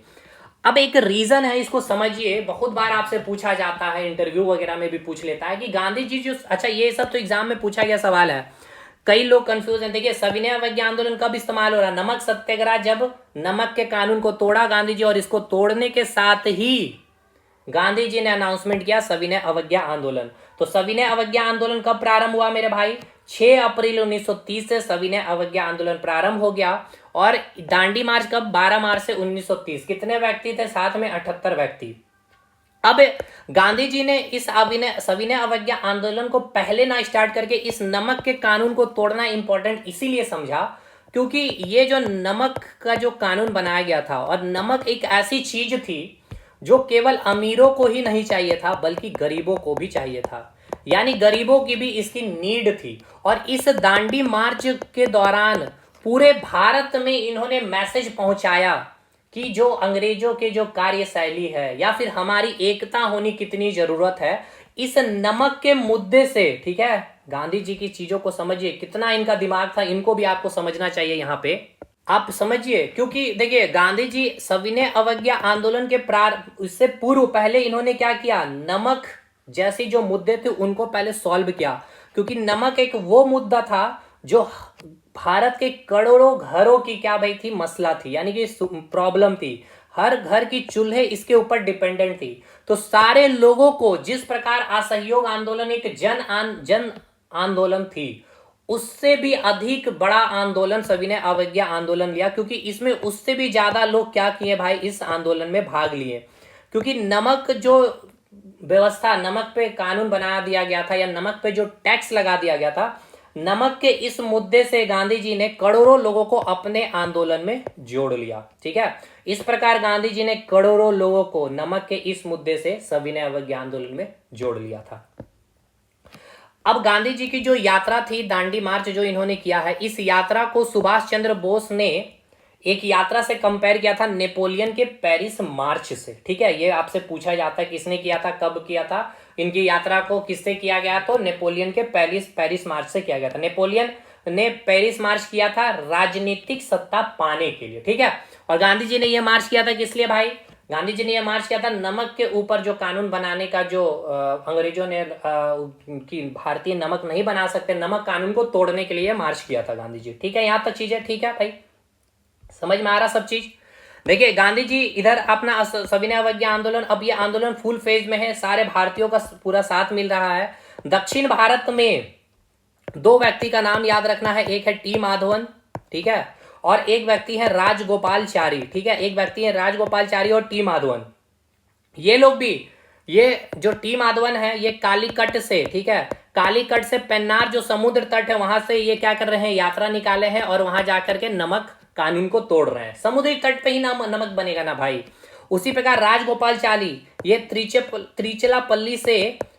अब एक रीजन है, इसको समझिए। बहुत बार आपसे पूछा जाता है, इंटरव्यू वगैरह में भी पूछ लेता है कि गांधी जी जो, अच्छा ये सब तो एग्जाम में पूछा गया सवाल है, कई लोग कंफ्यूज हैं। देखिए सविनय अवज्ञा आंदोलन कब इस्तेमाल हो रहा है, नमक सत्याग्रह, जब नमक के कानून को तोड़ा गांधी जी, और इसको तोड़ने के साथ ही गांधी जी ने अनाउंसमेंट किया सविनय अवज्ञा आंदोलन। तो सविनय अवज्ञा आंदोलन कब प्रारंभ हुआ मेरे भाई, 6 अप्रैल 1930 से सविनय अवज्ञा आंदोलन प्रारंभ हो गया। और दांडी मार्च कब, 12 मार्च से 1930। कितने व्यक्ति थे साथ में, 78 व्यक्ति। अब गांधी जी ने इस सविनय अवज्ञा आंदोलन को पहले ना स्टार्ट करके इस नमक के कानून को तोड़ना इंपॉर्टेंट इसीलिए समझा क्योंकि ये जो नमक का जो कानून बनाया गया था, और नमक एक ऐसी चीज थी जो केवल अमीरों को ही नहीं चाहिए था बल्कि गरीबों को भी चाहिए था, यानी गरीबों की भी इसकी नीड थी। और इस दांडी मार्च के दौरान पूरे भारत में इन्होंने मैसेज पहुंचाया कि जो अंग्रेजों के जो कार्यशैली है या फिर हमारी एकता होनी कितनी जरूरत है इस नमक के मुद्दे से, ठीक है। गांधी जी की चीजों को समझिए, कितना इनका दिमाग था, इनको भी आपको समझना चाहिए यहाँ पे, आप समझिए। क्योंकि देखिए गांधी जी सविनय अवज्ञा आंदोलन के इससे पूर्व पहले इन्होंने क्या किया, नमक जैसे जो मुद्दे थे उनको पहले सॉल्व किया, क्योंकि नमक एक वो मुद्दा था जो भारत के करोड़ों घरों की क्या भाई थी, मसला थी, यानी कि प्रॉब्लम थी। हर घर की चूल्हे इसके ऊपर डिपेंडेंट थी। तो सारे लोगों को जिस प्रकार असहयोग आंदोलन एक जन आंदोलन थी, उससे भी अधिक बड़ा आंदोलन सविनय अवज्ञा आंदोलन लिया, क्योंकि इसमें उससे भी ज्यादा लोग क्या किए भाई, इस आंदोलन में भाग लिए। क्योंकि नमक जो व्यवस्था, नमक पे कानून बना दिया गया था या नमक पे जो टैक्स लगा दिया गया था, नमक के इस मुद्दे से गांधी जी ने करोड़ों लोगों को अपने आंदोलन में जोड़ लिया, ठीक है। इस प्रकार गांधी जी ने करोड़ों लोगों को नमक के इस मुद्दे से सविनय अवज्ञा आंदोलन में जोड़ लिया था। अब गांधी जी की जो यात्रा थी, दांडी मार्च जो इन्होंने किया है, इस यात्रा को सुभाष चंद्र बोस ने एक यात्रा से कंपेयर किया था नेपोलियन के पेरिस मार्च से, ठीक है। ये आपसे पूछा जाता है किसने किया था, कब किया था, इनकी यात्रा को किससे किया गया, तो नेपोलियन के पेरिस मार्च से किया गया था। नेपोलियन ने पेरिस मार्च किया था राजनीतिक सत्ता पाने के लिए, ठीक है। और गांधी जी ने यह मार्च किया था किस लिए भाई, गांधी जी ने यह मार्च किया था नमक के ऊपर जो कानून बनाने का, जो अंग्रेजों ने कि भारतीय नमक नहीं बना सकते, नमक कानून को तोड़ने के लिए मार्च किया था गांधी जी, ठीक है। यहां तक चीजें ठीक है भाई, समझ में आ रहा सब चीज। देखिए गांधी जी इधर अपना सविनय अवज्ञा आंदोलन, अब ये आंदोलन फुल फेज में है, सारे भारतीयों का पूरा साथ मिल रहा है। दक्षिण भारत में 2 व्यक्ति का नाम याद रखना है, एक है टी माधवन, ठीक है, और एक व्यक्ति है राजगोपालचारी, ठीक है। एक व्यक्ति है राजगोपालचारी और टी माधवन। ये लोग भी, ये जो टी माधवन है ये कालीकट से, ठीक है, कालीकट से पेन्नार जो समुद्र तट है वहां से ये क्या कर रहे हैं, यात्रा निकाले हैं और वहां जाकर के नमक कानून को तोड़ रहे हैं। समुद्री तट पे ही नमक बनेगा ना भाई। उसी प्रकार राजगोपालचारी ये त्रिचलापल्ली से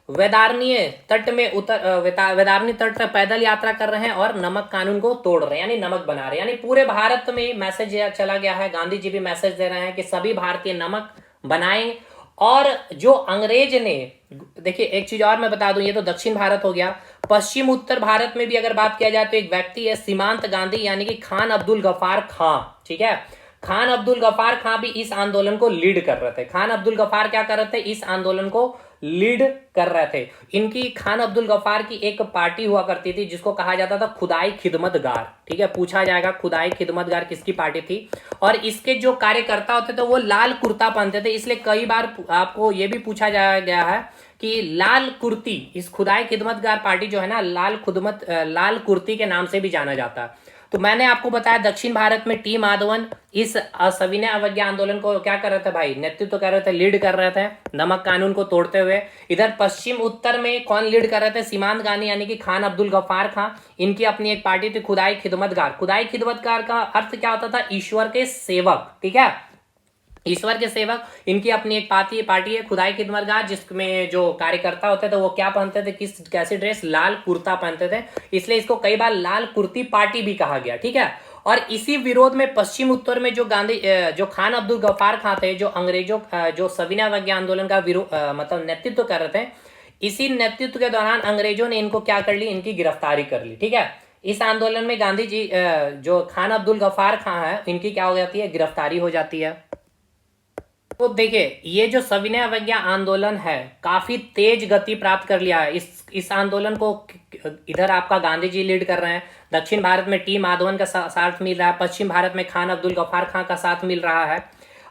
वेदारण्य तट में वेदारण्य तट तक पैदल यात्रा कर रहे हैं और नमक कानून को तोड़ रहे हैं, यानी नमक बना रहे हैं। यानी पूरे भारत में मैसेज चला गया है, गांधी जी भी मैसेज दे रहे हैं कि सभी भारतीय नमक बनाएंगे। और जो अंग्रेज ने, देखिए एक चीज और मैं बता दूं, ये तो दक्षिण भारत हो गया, पश्चिम उत्तर भारत में भी अगर बात किया जाए तो एक व्यक्ति है सीमांत गांधी, यानी कि खान अब्दुल गफ्फार खां, ठीक है। खान अब्दुल गफ्फार खां भी इस आंदोलन को लीड कर रहे थे। खान अब्दुल गफ्फार क्या कर रहे थे, इस आंदोलन को लीड कर रहे थे। इनकी खान अब्दुल गफ्फार की एक पार्टी हुआ करती थी जिसको कहा जाता था खुदाई खिदमतगार, ठीक है। पूछा जाएगा खुदाई खिदमतगार किसकी पार्टी थी, और इसके जो कार्यकर्ता होते थे वो लाल कुर्ता पहनते थे। इसलिए कई बार आपको ये भी पूछा गया है कि लाल कुर्ती, इस खुदाई खिदमतगार पार्टी जो है ना, लाल कुर्ती के नाम से भी जाना जाता है। तो मैंने आपको बताया दक्षिण भारत में टी माधवन इस सविनय अवज्ञा आंदोलन को क्या कर रहे थे भाई, नेतृत्व कर रहे थे, लीड कर रहे थे नमक कानून को तोड़ते हुए। इधर पश्चिम उत्तर में कौन लीड कर रहे थे, सीमांत गानी यानी कि खान अब्दुल गफ्फार खां, इनकी अपनी एक पार्टी थी खुदाई खिदमतगार। खुदाई खिदमतगार का अर्थ क्या होता था, ईश्वर के सेवक, ठीक है, ईश्वर के सेवक। इनकी अपनी एक पार्टी है खुदाई खिदमतगार, जिसमें जो कार्यकर्ता होते थे वो क्या पहनते थे, कैसी ड्रेस, लाल कुर्ता पहनते थे, इसलिए इसको कई बार लाल कुर्ती पार्टी भी कहा गया, ठीक है। और इसी विरोध में पश्चिम उत्तर में जो जो खान अब्दुल गफ्फार खां थे, जो अंग्रेजों जो सविनय अवज्ञा आंदोलन का मतलब नेतृत्व कर रहे थे, इसी नेतृत्व के दौरान अंग्रेजों ने इनको क्या कर ली, इनकी गिरफ्तारी कर ली, ठीक है। इस आंदोलन में गांधी जी जो खान अब्दुल गफ्फार खां है, इनकी क्या हो जाती है, गिरफ्तारी हो जाती है। तो देखिए ये जो सविनय अवज्ञा आंदोलन है काफी तेज गति प्राप्त कर लिया है। इस आंदोलन को इधर आपका गांधी जी लीड कर रहे हैं, दक्षिण भारत में टी माधवन का साथ मिल रहा है, पश्चिम भारत में खान अब्दुल गफ्फार खां का साथ मिल रहा है।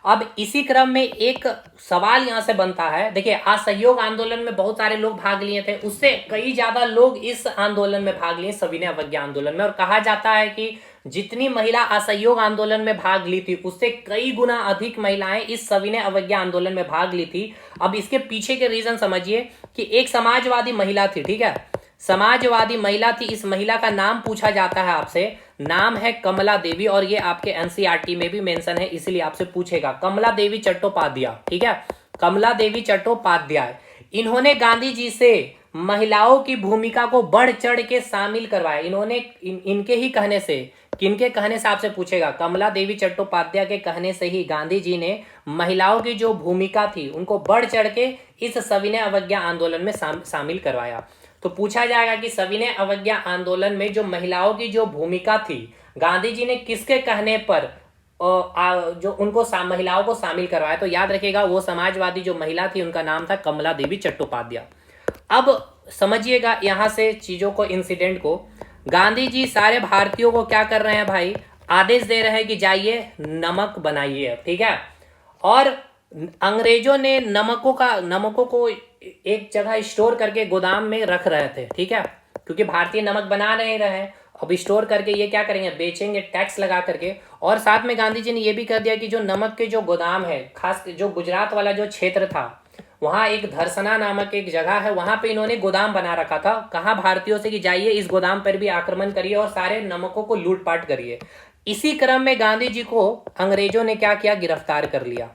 अब इसी क्रम में एक सवाल यहां से बनता है, देखिए असहयोग आंदोलन में बहुत सारे लोग भाग लिए थे, उससे कई ज्यादा लोग इस आंदोलन में भाग लिए सविनय अवज्ञा आंदोलन में, और कहा जाता है कि जितनी महिला असहयोग आंदोलन में भाग ली थी उससे कई गुना अधिक महिलाएं इस सविनय अवज्ञा आंदोलन में भाग ली थी। अब इसके पीछे के रीजन समझिए कि एक समाजवादी महिला थी, ठीक है, समाजवादी महिला थी। इस महिला का नाम पूछा जाता है आपसे, नाम है कमला देवी, और ये आपके एनसीईआरटी में भी मेंशन है, इसलिए आपसे पूछेगा कमला देवी चट्टोपाध्याय, ठीक है, कमला देवी चट्टोपाध्याय। इन्होंने गांधी जी से महिलाओं की भूमिका को बढ़ चढ़ के शामिल करवाया। इन्होंने इनके ही कहने से, किनके कहने से आपसे पूछेगा, कमला देवी चट्टोपाध्याय के कहने से ही गांधी जी ने महिलाओं की जो भूमिका थी उनको बढ़ चढ़ के इस सविनय अवज्ञा आंदोलन में शामिल करवाया। तो पूछा जाएगा कि सविनय अवज्ञा आंदोलन में जो महिलाओं की जो भूमिका थी, गांधी जी ने किसके कहने पर जो उनको महिलाओं को शामिल करवाया, तो याद रखिएगा वो समाजवादी जो महिला थी उनका नाम था कमला देवी चट्टोपाध्याय। अब समझिएगा यहां से चीजों को, इंसिडेंट को, गांधी जी सारे भारतीयों को क्या कर रहे हैं भाई, आदेश दे रहे हैं कि जाइए नमक बनाइए, ठीक है। और अंग्रेजों ने नमकों को एक जगह स्टोर करके गोदाम में रख रहे थे, ठीक है, क्योंकि भारतीय नमक बना नहीं रहे, अब स्टोर करके ये क्या करेंगे, बेचेंगे टैक्स लगा करके। और साथ में गांधी जी ने ये भी कर दिया कि जो नमक के जो गोदाम है, खास जो गुजरात वाला जो क्षेत्र था, वहां एक धरसना नामक एक जगह है, वहां पे इन्होंने गोदाम बना रखा था, कहा भारतीयों से कि जाइए इस गोदाम पर भी आक्रमण करिए और सारे नमकों को लूटपाट करिए। इसी क्रम में गांधी जी को अंग्रेजों ने क्या किया, गिरफ्तार कर लिया,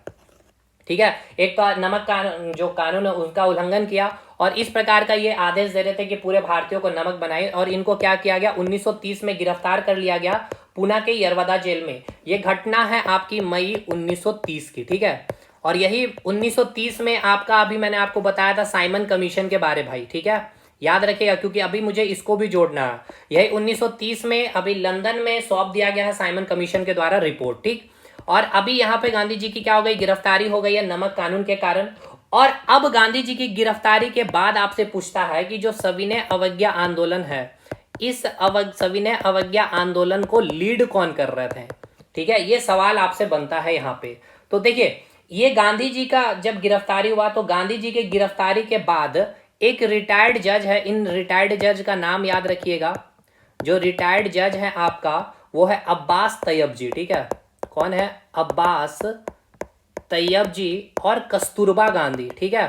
ठीक है। एक तो नमक का जो कानून है उसका उल्लंघन किया, और इस प्रकार का ये आदेश दे रहे थे कि पूरे भारतीयों को नमक बनाए, और इनको क्या किया गया, 1930 में गिरफ्तार कर लिया गया पूना के यरवदा जेल में। ये घटना है आपकी मई 1930 की, ठीक है। और यही 1930 में आपका, अभी मैंने आपको बताया था साइमन कमीशन के बारे भाई, ठीक है, याद रखिएगा क्योंकि अभी मुझे इसको भी जोड़ना है। यही 1930 में अभी लंदन में सौंप दिया गया है साइमन कमीशन के द्वारा रिपोर्ट, ठीक। और अभी यहाँ पे गांधी जी की क्या हो गई, गिरफ्तारी हो गई है नमक कानून के कारण। और अब गांधी जी की गिरफ्तारी के बाद आपसे पूछता है कि जो सविनय अवज्ञा आंदोलन है, इस सविनय अवज्ञा आंदोलन को लीड कौन कर रहे थे, ठीक है, ये सवाल आपसे बनता है यहाँ पे। तो देखिए ये गांधी जी का जब गिरफ्तारी हुआ, तो गांधी जी के गिरफ्तारी के बाद एक रिटायर्ड जज है, इन रिटायर्ड जज का नाम याद रखिएगा, जो रिटायर्ड जज है आपका वो है अब्बास तैयब जी, ठीक है, कौन है, अब्बास तैयब जी और कस्तूरबा गांधी, ठीक है,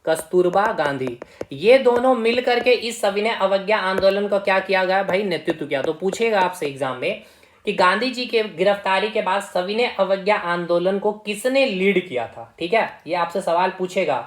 कस्तूरबा गांधी, ये दोनों मिल करके इस सविनय अवज्ञा आंदोलन को क्या किया गया भाई, नेतृत्व किया। तो पूछेगा आपसे एग्जाम में कि गांधी जी के गिरफ्तारी के बाद सविनय अवज्ञा आंदोलन को किसने लीड किया था, ठीक है, ये आपसे सवाल पूछेगा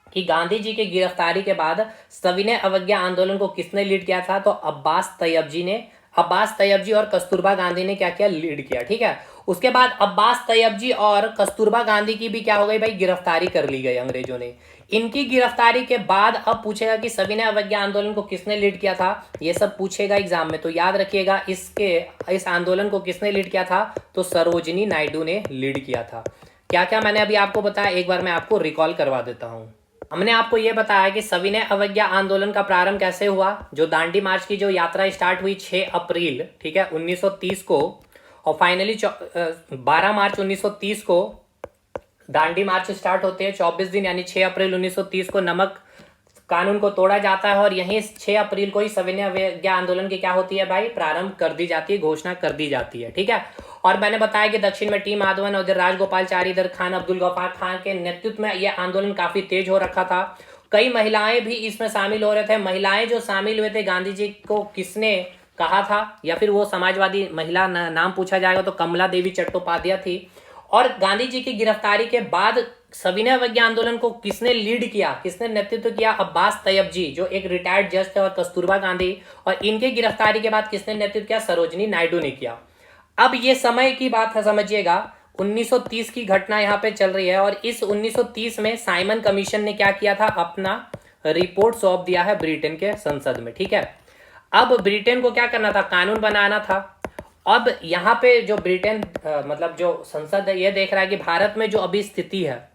कि गांधी जी के गिरफ्तारी के बाद सविनय अवज्ञा आंदोलन को किसने लीड किया था, तो अब्बास तैयब जी और कस्तूरबा गांधी ने क्या किया, लीड किया, ठीक है। उसके बाद अब्बास तैयब जी और कस्तूरबा गांधी की भी क्या हो गई भाई, गिरफ्तारी कर ली गई अंग्रेजों ने। इनकी गिरफ्तारी के बाद अब पूछेगा कि सविनय अवज्ञा आंदोलन को किसने लीड किया था, ये सब पूछेगा एग्जाम में। तो याद रखिएगा इस आंदोलन को किसने लीड किया था, तो सरोजिनी नायडू ने लीड किया था। क्या क्या मैंने अभी आपको बताया, एक बार मैं आपको रिकॉल करवा देता हूं। हमने आपको यह बताया कि सविनय अवज्ञा आंदोलन का प्रारंभ कैसे हुआ, जो दांडी मार्च की जो यात्रा स्टार्ट हुई 6 अप्रैल, ठीक है, 1930 को, और फाइनली 12 मार्च 1930 को दांडी मार्च स्टार्ट होते हैं, 24 दिन यानी 6 अप्रैल 1930 को नमक कानून को तोड़ा जाता है और यहीं 6 अप्रैल को ही सविनय अवज्ञा आंदोलन की क्या होती है भाई, प्रारंभ कर दी जाती है, घोषणा कर दी जाती है। ठीक है, और मैंने बताया कि दक्षिण में टी माधवन और इधर राजगोपालचारी, इधर खान अब्दुल गफ्फार खान के नेतृत्व में यह आंदोलन काफी तेज हो रखा था। कई महिलाएं भी इसमें शामिल हो रहे थे। महिलाएं जो शामिल हुए थे, गांधी जी को किसने कहा था, या फिर वो समाजवादी महिला नाम पूछा जाएगा तो कमला देवी चट्टोपाध्याय थी। और गांधी जी की गिरफ्तारी के बाद सविनय अवज्ञा आंदोलन को किसने लीड किया, किसने नेतृत्व किया, अब्बास तैयब जी जो एक रिटायर्ड जज थे, और कस्तूरबा गांधी, और इनके गिरफ्तारी के बाद किसने नेतृत्व किया, सरोजनी नायडू ने किया। अब ये समय की बात है, समझिएगा 1930 की घटना यहाँ पे चल रही है, और इस 1930 में साइमन कमीशन ने क्या किया था, अपना रिपोर्ट सौंप दिया है ब्रिटेन के संसद में। ठीक है, अब ब्रिटेन को क्या करना था, कानून बनाना था। अब यहाँ पे जो ब्रिटेन मतलब जो संसद है ये देख रहा है कि भारत में जो अभी स्थिति है,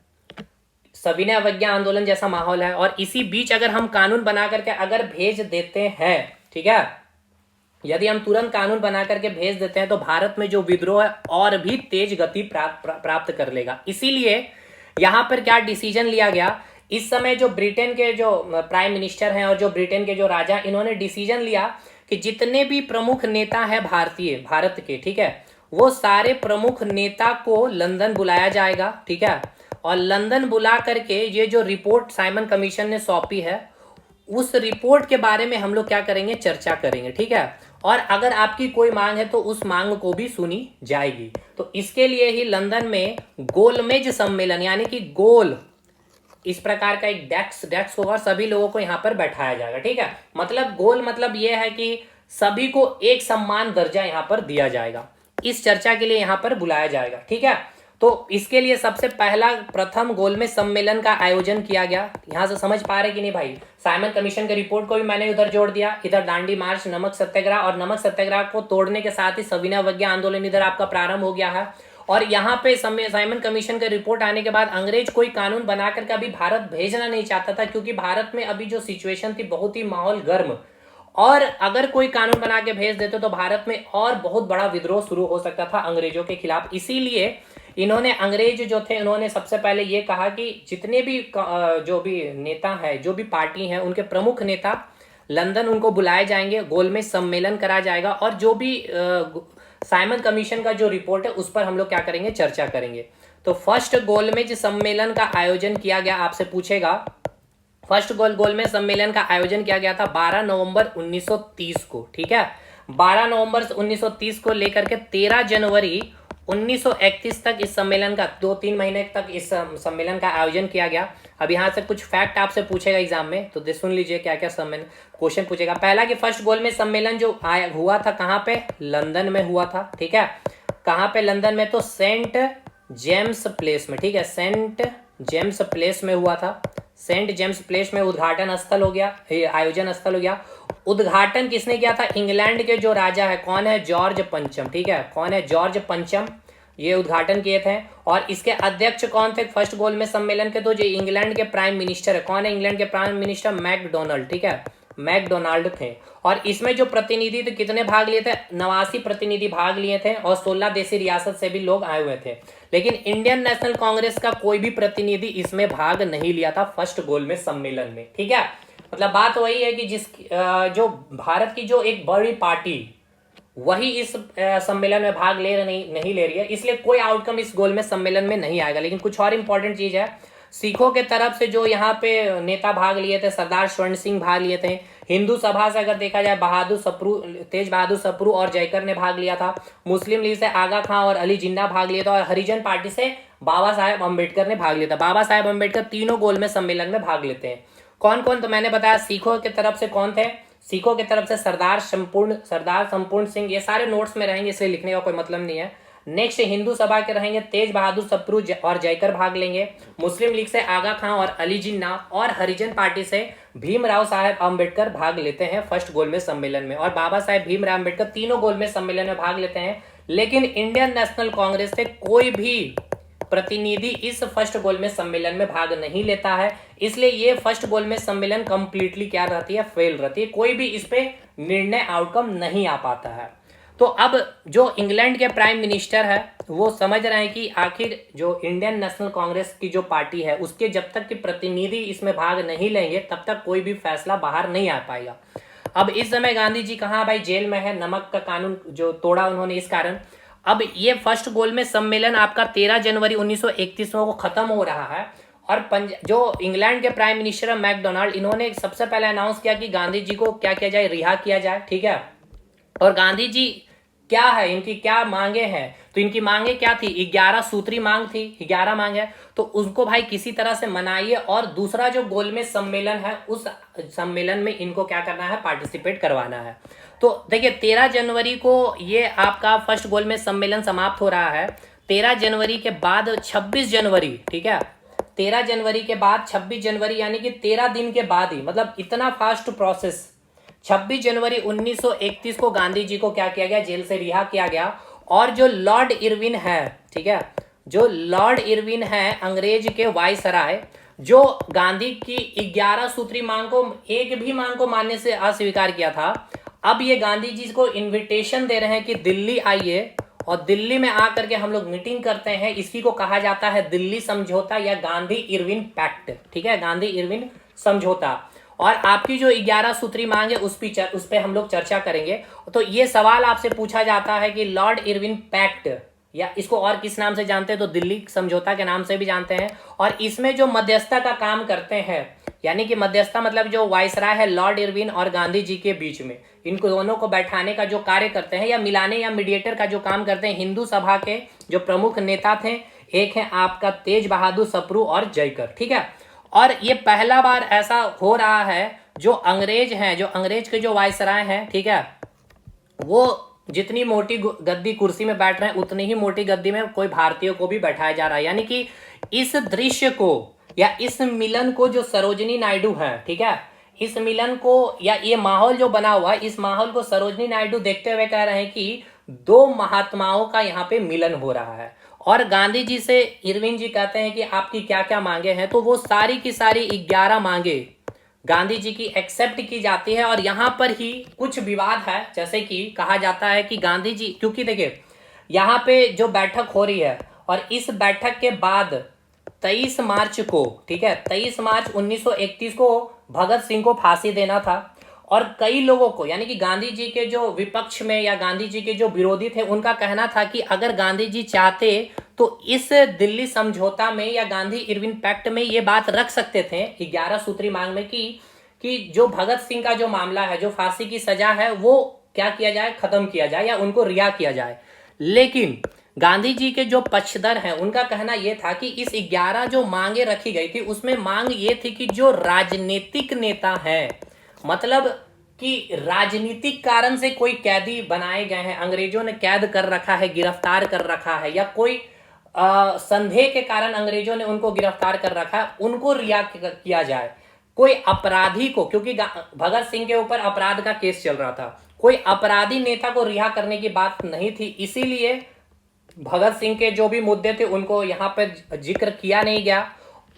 सविनय अवज्ञा आंदोलन जैसा माहौल है, और इसी बीच अगर हम कानून बना करके अगर भेज देते हैं, ठीक है, यदि हम तुरंत कानून बना करके भेज देते हैं तो भारत में जो विद्रोह है और भी तेज गति प्राप्त कर लेगा। इसीलिए यहां पर क्या डिसीजन लिया गया, इस समय जो ब्रिटेन के जो प्राइम मिनिस्टर हैं और जो ब्रिटेन के जो राजा, इन्होंने डिसीजन लिया कि जितने भी प्रमुख नेता हैं भारत के, ठीक है, वो सारे प्रमुख नेता को लंदन बुलाया जाएगा। ठीक है, और लंदन बुला करके ये जो रिपोर्ट साइमन कमीशन ने सौंपी है, उस रिपोर्ट के बारे में हम लोग क्या करेंगे, चर्चा करेंगे। ठीक है, और अगर आपकी कोई मांग है तो उस मांग को भी सुनी जाएगी। तो इसके लिए ही लंदन में गोलमेज सम्मेलन, यानी कि गोल इस प्रकार का एक डेस्क होगा, सभी लोगों को यहाँ पर बैठाया जाएगा। ठीक है, मतलब गोल मतलब यह है कि सभी को एक समान दर्जा यहाँ पर दिया जाएगा। इस चर्चा के लिए यहाँ पर बुलाया जाएगा। ठीक है, तो इसके लिए सबसे पहला प्रथम गोलमेज सम्मेलन का आयोजन किया गया। यहां से समझ पा रहे कि नहीं भाई, साइमन कमीशन के रिपोर्ट को भी मैंने उधर जोड़ दिया, इधर दांडी मार्च, नमक सत्याग्रह, और नमक सत्याग्रह को तोड़ने के साथ ही सविनय अवज्ञा आंदोलन इधर आपका प्रारंभ हो गया है। और यहाँ पे साइमन कमीशन का रिपोर्ट आने के बाद अंग्रेज कोई कानून बनाकर के अभी भारत भेजना नहीं चाहता था, क्योंकि भारत में अभी जो सिचुएशन थी बहुत ही माहौल गर्म, और अगर कोई कानून बना के भेज देते तो भारत में और बहुत बड़ा विद्रोह शुरू हो सकता था अंग्रेजों के खिलाफ। इसीलिए इन्होंने, अंग्रेज जो थे, इन्होंने सबसे पहले ये कहा कि जितने भी जो भी नेता है, जो भी पार्टी है, उनके प्रमुख नेता लंदन उनको बुलाए जाएंगे, गोलमेज सम्मेलन करा जाएगा, और जो भी साइमन कमीशन का जो रिपोर्ट है उस पर हम लोग क्या करेंगे, चर्चा करेंगे। तो फर्स्ट गोलमेज सम्मेलन का आयोजन किया गया, आपसे पूछेगा, फर्स्ट गोलमेज सम्मेलन का आयोजन किया गया था 12 नवंबर 1930 को। ठीक है, 12 नवंबर 1930 को लेकर के 13 जनवरी 1931 तक इस सम्मेलन का, 2-3 महीने तक इस सम्मेलन का आयोजन किया गया। अब यहाँ से कुछ फैक्ट आपसे पूछेगा एग्जाम में, तो सुन लीजिए क्या क्या सम्मेलन क्वेश्चन पूछेगा। पहला कि फर्स्ट गोलमेज सम्मेलन जो हुआ था कहाँ पे, लंदन में हुआ था। ठीक है, कहाँ पे, लंदन में, तो सेंट जेम्स प्लेस में। ठीक है, सेंट जेम्स प्लेस में हुआ था। सेंट जेम्स प्लेस में उद्घाटन स्थल हो गया, आयोजन स्थल हो गया। उद्घाटन किसने किया था, इंग्लैंड के जो राजा है, कौन है, जॉर्ज पंचम। ठीक है, कौन है, जॉर्ज पंचम, ये उद्घाटन किए थे। और इसके अध्यक्ष कौन थे फर्स्ट गोलमेज सम्मेलन के, तो जो इंग्लैंड के प्राइम मिनिस्टर है, कौन है इंग्लैंड के प्राइम मिनिस्टर, मैकडोनाल्ड। ठीक है, मैकडोनाल्ड थे। और इसमें जो प्रतिनिधि थे कितने भाग लिए थे, 89 प्रतिनिधि भाग लिए थे, और 16 देशी रियासत से भी लोग आए हुए थे। लेकिन इंडियन नेशनल कांग्रेस का कोई भी प्रतिनिधि इसमें भाग नहीं लिया था फर्स्ट गोलमेज सम्मेलन में। ठीक है, मतलब बात वही है कि जो भारत की जो एक बड़ी पार्टी, वही इस सम्मेलन में भाग नहीं ले रही है, इसलिए कोई आउटकम इस गोलमेज सम्मेलन में नहीं आएगा। लेकिन कुछ और इंपॉर्टेंट चीज है, सिखों के तरफ से जो यहाँ पे नेता भाग लिए थे, सरदार स्वर्ण सिंह भाग लिए थे। हिंदू सभा से अगर देखा जाए, तेज बहादुर सप्रू और जयकर ने भाग लिया था। मुस्लिम लीग से आगा खां और अली जिन्ना भाग लिया था, और हरिजन पार्टी से बाबा साहेब अम्बेडकर ने भाग लिया था। बाबा साहेब अम्बेडकर तीनों गोलमेज सम्मेलन में भाग लेते हैं। कौन कौन, तो मैंने बताया सिखों की तरफ से कौन थे, सिखों की तरफ से सरदार संपूर्ण सिंह, ये सारे नोट्स में रहेंगे इसलिए लिखने का कोई मतलब नहीं है। नेक्स्ट हिंदू सभा के रहेंगे तेज बहादुर सप्रू और जयकर भाग लेंगे। मुस्लिम लीग से आगा खां और अली जिन्ना, और हरिजन पार्टी से भीमराव साहेब अम्बेडकर भाग लेते हैं फर्स्ट गोलमेज सम्मेलन में। और बाबा साहेब भीमराव अम्बेडकर तीनों गोलमेज सम्मेलन में भाग लेते हैं। लेकिन इंडियन नेशनल कांग्रेस से कोई भी प्रतिनिधि इस फर्स्ट गोलमेज सम्मेलन में भाग नहीं लेता है, इसलिए ये फर्स्ट गोलमेज सम्मेलन कंप्लीटली क्या रहती है, फेल रहती है। कोई भी इस पे निर्णय आउटकम नहीं आ पाता है। तो अब जो इंग्लैंड के प्राइम मिनिस्टर है वो समझ रहे हैं कि आखिर जो इंडियन नेशनल कांग्रेस की जो पार्टी है उसके जब तक के प्रतिनिधि इसमें भाग नहीं लेंगे तब तक कोई भी फैसला बाहर नहीं आ पाएगा। अब इस समय गांधी जी कहाँ भाई, जेल में है, नमक का कानून जो तोड़ा उन्होंने इस कारण। अब ये फर्स्ट गोलमेज सम्मेलन आपका 13 जनवरी 1931 को खत्म हो रहा है और जो इंग्लैंड के प्राइम मिनिस्टर मैकडोनाल्ड, इन्होंने सबसे पहले अनाउंस किया कि गांधी जी को क्या किया जाए, रिहा किया जाए, ठीक है। और गांधी जी क्या है, इनकी क्या मांगे हैं, तो इनकी मांगे क्या थी, 11 सूत्री मांग थी, 11 मांग है, तो उनको भाई किसी तरह से मनाइए और दूसरा जो गोलमेज सम्मेलन है उस सम्मेलन में इनको क्या करना है, पार्टिसिपेट करवाना है। तो देखिए 13 जनवरी को ये आपका फर्स्ट गोलमेज सम्मेलन समाप्त हो रहा है। 13 जनवरी के बाद 26 जनवरी, ठीक है, 13 जनवरी के बाद 26 जनवरी यानी कि 13 दिन के बाद ही, मतलब इतना फास्ट प्रोसेस, 26 जनवरी 1931 को गांधी जी को क्या किया गया, जेल से रिहा किया गया। और जो लॉर्ड इरविन है, ठीक है, जो लॉर्ड इरविन है अंग्रेज के वायसराय, जो गांधी की 11 सूत्री मांग को, एक भी मांग को मानने से अस्वीकार किया था, अब ये गांधी जी को इन्विटेशन दे रहे हैं कि दिल्ली आइए और दिल्ली में आकर के हम लोग मीटिंग करते हैं। इसी को कहा जाता है दिल्ली समझौता या गांधी इरविन पैक्ट, ठीक है, गांधी इरविन समझौता। और आपकी जो 11 सूत्री मांग है उस पे हम लोग चर्चा करेंगे। तो ये सवाल आपसे पूछा जाता है कि लॉर्ड इरविन पैक्ट, या इसको और किस नाम से जानते हैं, तो दिल्ली समझौता के नाम से भी जानते हैं। और इसमें जो मध्यस्थता का काम करते हैं, यानी कि मध्यस्थता मतलब जो वायसराय है लॉर्ड इरविन और गांधी जी के बीच में, इनको दोनों को बैठाने का जो कार्य करते हैं या मिलाने या मीडिएटर का जो काम करते हैं, हिंदू सभा के जो प्रमुख नेता थे, एक है आपका तेज बहादुर सप्रू और जयकर, ठीक है। और ये पहला बार ऐसा हो रहा है, जो अंग्रेज हैं, जो अंग्रेज के जो वायसराय हैं, ठीक है, वो जितनी मोटी गद्दी कुर्सी में बैठ रहे हैं उतनी ही मोटी गद्दी में कोई भारतीय को भी बैठाया जा रहा है। यानी कि इस दृश्य को या इस मिलन को जो सरोजिनी नायडू है, ठीक है, इस मिलन को या ये माहौल जो बना हुआ है, इस माहौल को सरोजिनी नायडू देखते हुए कह रहे हैं कि दो महात्माओं का यहाँ पे मिलन हो रहा है। और गांधी जी से इरविन जी कहते हैं कि आपकी क्या क्या मांगे हैं, तो वो सारी की सारी 11 मांगे गांधी जी की एक्सेप्ट की जाती है। और यहाँ पर ही कुछ विवाद है, जैसे कि कहा जाता है कि गांधी जी, क्योंकि देखिए यहाँ पे जो बैठक हो रही है और इस बैठक के बाद 23 मार्च को, ठीक है, 23 मार्च 1931 को भगत सिंह को फांसी देना था। और कई लोगों को, यानी कि गांधी जी के जो विपक्ष में या गांधी जी के जो विरोधी थे, उनका कहना था कि अगर गांधी जी चाहते तो इस दिल्ली समझौता में या गांधी इरविन पैक्ट में ये बात रख सकते थे 11 सूत्री मांग में कि जो भगत सिंह का जो मामला है, जो फांसी की सजा है, वो क्या किया जाए, खत्म किया जाए या उनको रिहा किया जाए। लेकिन गांधी जी के जो पक्षधर हैं उनका कहना यह था कि इस 11 जो मांगे रखी गई थी उसमें मांग ये थी कि जो राजनीतिक नेता हैं, मतलब कि राजनीतिक कारण से कोई कैदी बनाए गए हैं, अंग्रेजों ने कैद कर रखा है, गिरफ्तार कर रखा है, या कोई संदेह के कारण अंग्रेजों ने उनको गिरफ्तार कर रखा है, उनको रिहा किया जाए। कोई अपराधी को, क्योंकि भगत सिंह के ऊपर अपराध का केस चल रहा था, कोई अपराधी नेता को रिहा करने की बात नहीं थी, इसीलिए भगत सिंह के जो भी मुद्दे थे उनको यहाँ पे जिक्र किया नहीं गया।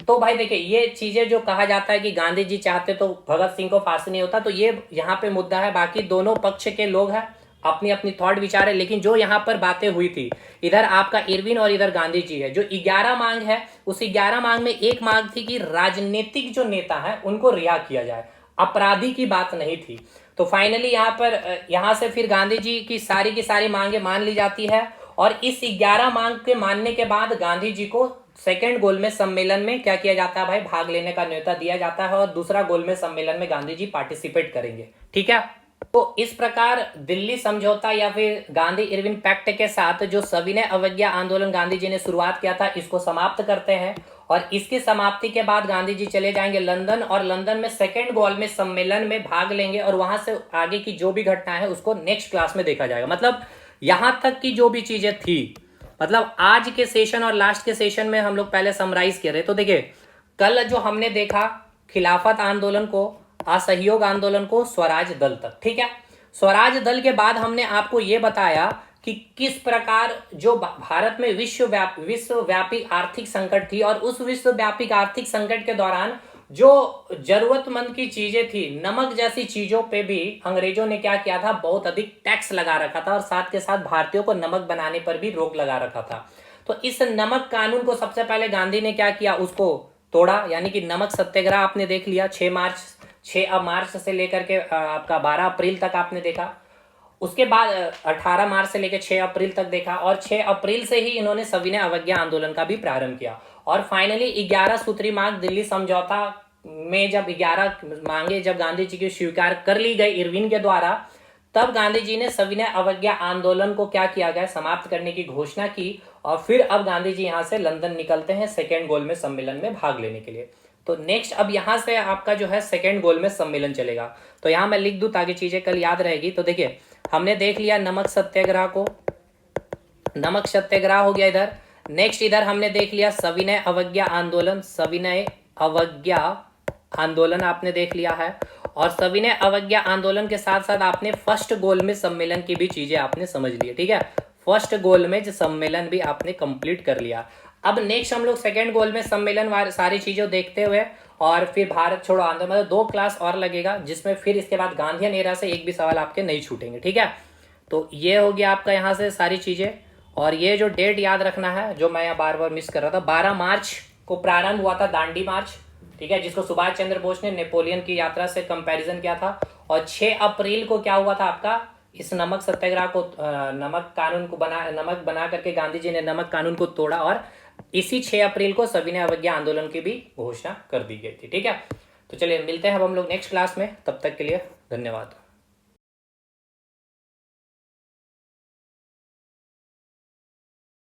तो भाई देखिए ये चीजें जो कहा जाता है कि गांधी जी चाहते तो भगत सिंह को फांसी नहीं होता, तो ये यहाँ पे मुद्दा है। बाकी दोनों पक्ष के लोग हैं, अपनी अपनी थॉट विचार है, लेकिन जो यहाँ पर बातें हुई थी, इधर आपका इरविन और इधर गांधी जी है। जो 11 मांग है, उस 11 मांग में एक मांग थी कि राजनीतिक जो नेता है उनको रिहा किया जाए, अपराधी की बात नहीं थी। तो फाइनली यहाँ से फिर गांधी जी की सारी मांगे मान ली जाती है। और इस 11 मांग के मानने के बाद गांधी जी को सेकेंड गोलमेज सम्मेलन में क्या किया जाता है भाई, भाग लेने का न्योता दिया जाता है और दूसरा गोलमेज सम्मेलन में गांधी जी पार्टिसिपेट करेंगे, ठीक है। तो इस प्रकार दिल्ली समझौता या फिर गांधी इरविन पैक्ट के साथ जो सविनय अवज्ञा आंदोलन गांधी जी ने शुरुआत किया था, इसको समाप्त करते हैं। और इसकी समाप्ति के बाद गांधी जी चले जाएंगे लंदन, और लंदन में सेकेंड गोलमेज सम्मेलन में भाग लेंगे, और वहां से आगे की जो भी घटना है उसको नेक्स्ट क्लास में देखा जाएगा। मतलब यहां तक की जो भी चीजें थी, मतलब आज के सेशन और लास्ट के सेशन में हम लोग पहले समराइज कर रहे। तो देखिए कल जो हमने देखा खिलाफत आंदोलन को, असहयोग आंदोलन को, स्वराज दल तक, ठीक है। स्वराज दल के बाद हमने आपको यह बताया कि किस प्रकार जो भारत में विश्वव्यापी आर्थिक संकट थी, और उस विश्वव्यापी आर्थिक संकट के दौरान जो जरूरतमंद की चीजें थी, नमक जैसी चीजों पे भी अंग्रेजों ने क्या किया था, बहुत अधिक टैक्स लगा रखा था और साथ के साथ भारतीयों को नमक बनाने पर भी रोक लगा रखा था। तो इस नमक कानून को सबसे पहले गांधी ने क्या किया, उसको तोड़ा, यानी कि नमक सत्याग्रह आपने देख लिया 6 मार्च से लेकर के आपका 12 अप्रैल तक आपने देखा। उसके बाद 18 मार्च से लेकर 6 अप्रैल तक देखा, और 6 अप्रैल से ही इन्होंने सविनय अवज्ञा आंदोलन का भी प्रारंभ किया। और फाइनली 11 सूत्री मांग दिल्ली समझौता में जब 11 मांगे जब गांधी जी की स्वीकार कर ली गई इरविन के द्वारा, तब गांधी जी ने सविनय अवज्ञा आंदोलन को क्या किया गया, समाप्त करने की घोषणा की। और फिर अब गांधी जी यहां से लंदन निकलते हैं सेकेंड गोलमेज सम्मेलन में भाग लेने के लिए। तो नेक्स्ट अब यहां से आपका जो है सेकेंड गोलमेज सम्मेलन चलेगा। तो यहां मैं लिख दूं ताकि चीजें कल याद रहेगी। तो देखिए, हमने देख लिया नमक सत्याग्रह को, नमक सत्याग्रह हो गया इधर। नेक्स्ट इधर हमने देख लिया सविनय अवज्ञा आंदोलन, सविनय अवज्ञा आंदोलन आपने देख लिया है। और सविनय अवज्ञा आंदोलन के साथ साथ आपने फर्स्ट गोलमेज सम्मेलन की भी चीजें आपने समझ ली, ठीक है। फर्स्ट गोलमेज सम्मेलन भी आपने कंप्लीट कर लिया। अब नेक्स्ट हम लोग सेकेंड गोलमेज सम्मेलन सारी चीजों देखते हुए और फिर भारत छोड़ो आंदोलन, मतलब 2 क्लास और लगेगा, जिसमें फिर इसके बाद गांधीयन एरा से एक भी सवाल आपके नहीं छूटेंगे, ठीक है। तो ये हो गया आपका यहाँ से सारी चीजें। और ये जो डेट याद रखना है, जो मैं यहाँ बार बार मिस कर रहा था, 12 मार्च को प्रारंभ हुआ था दांडी मार्च, ठीक है, जिसको सुभाष चंद्र बोस ने नेपोलियन की यात्रा से कंपैरिजन किया था। और 6 अप्रैल को क्या हुआ था आपका, इस नमक सत्याग्रह को नमक कानून को नमक बना करके गांधी जी ने नमक कानून को तोड़ा, और इसी 6 अप्रैल को सविनय अवज्ञा आंदोलन की भी घोषणा कर दी गई थी, ठीक है। तो चलिए मिलते हैं अब हम लोग नेक्स्ट क्लास में, तब तक के लिए धन्यवाद।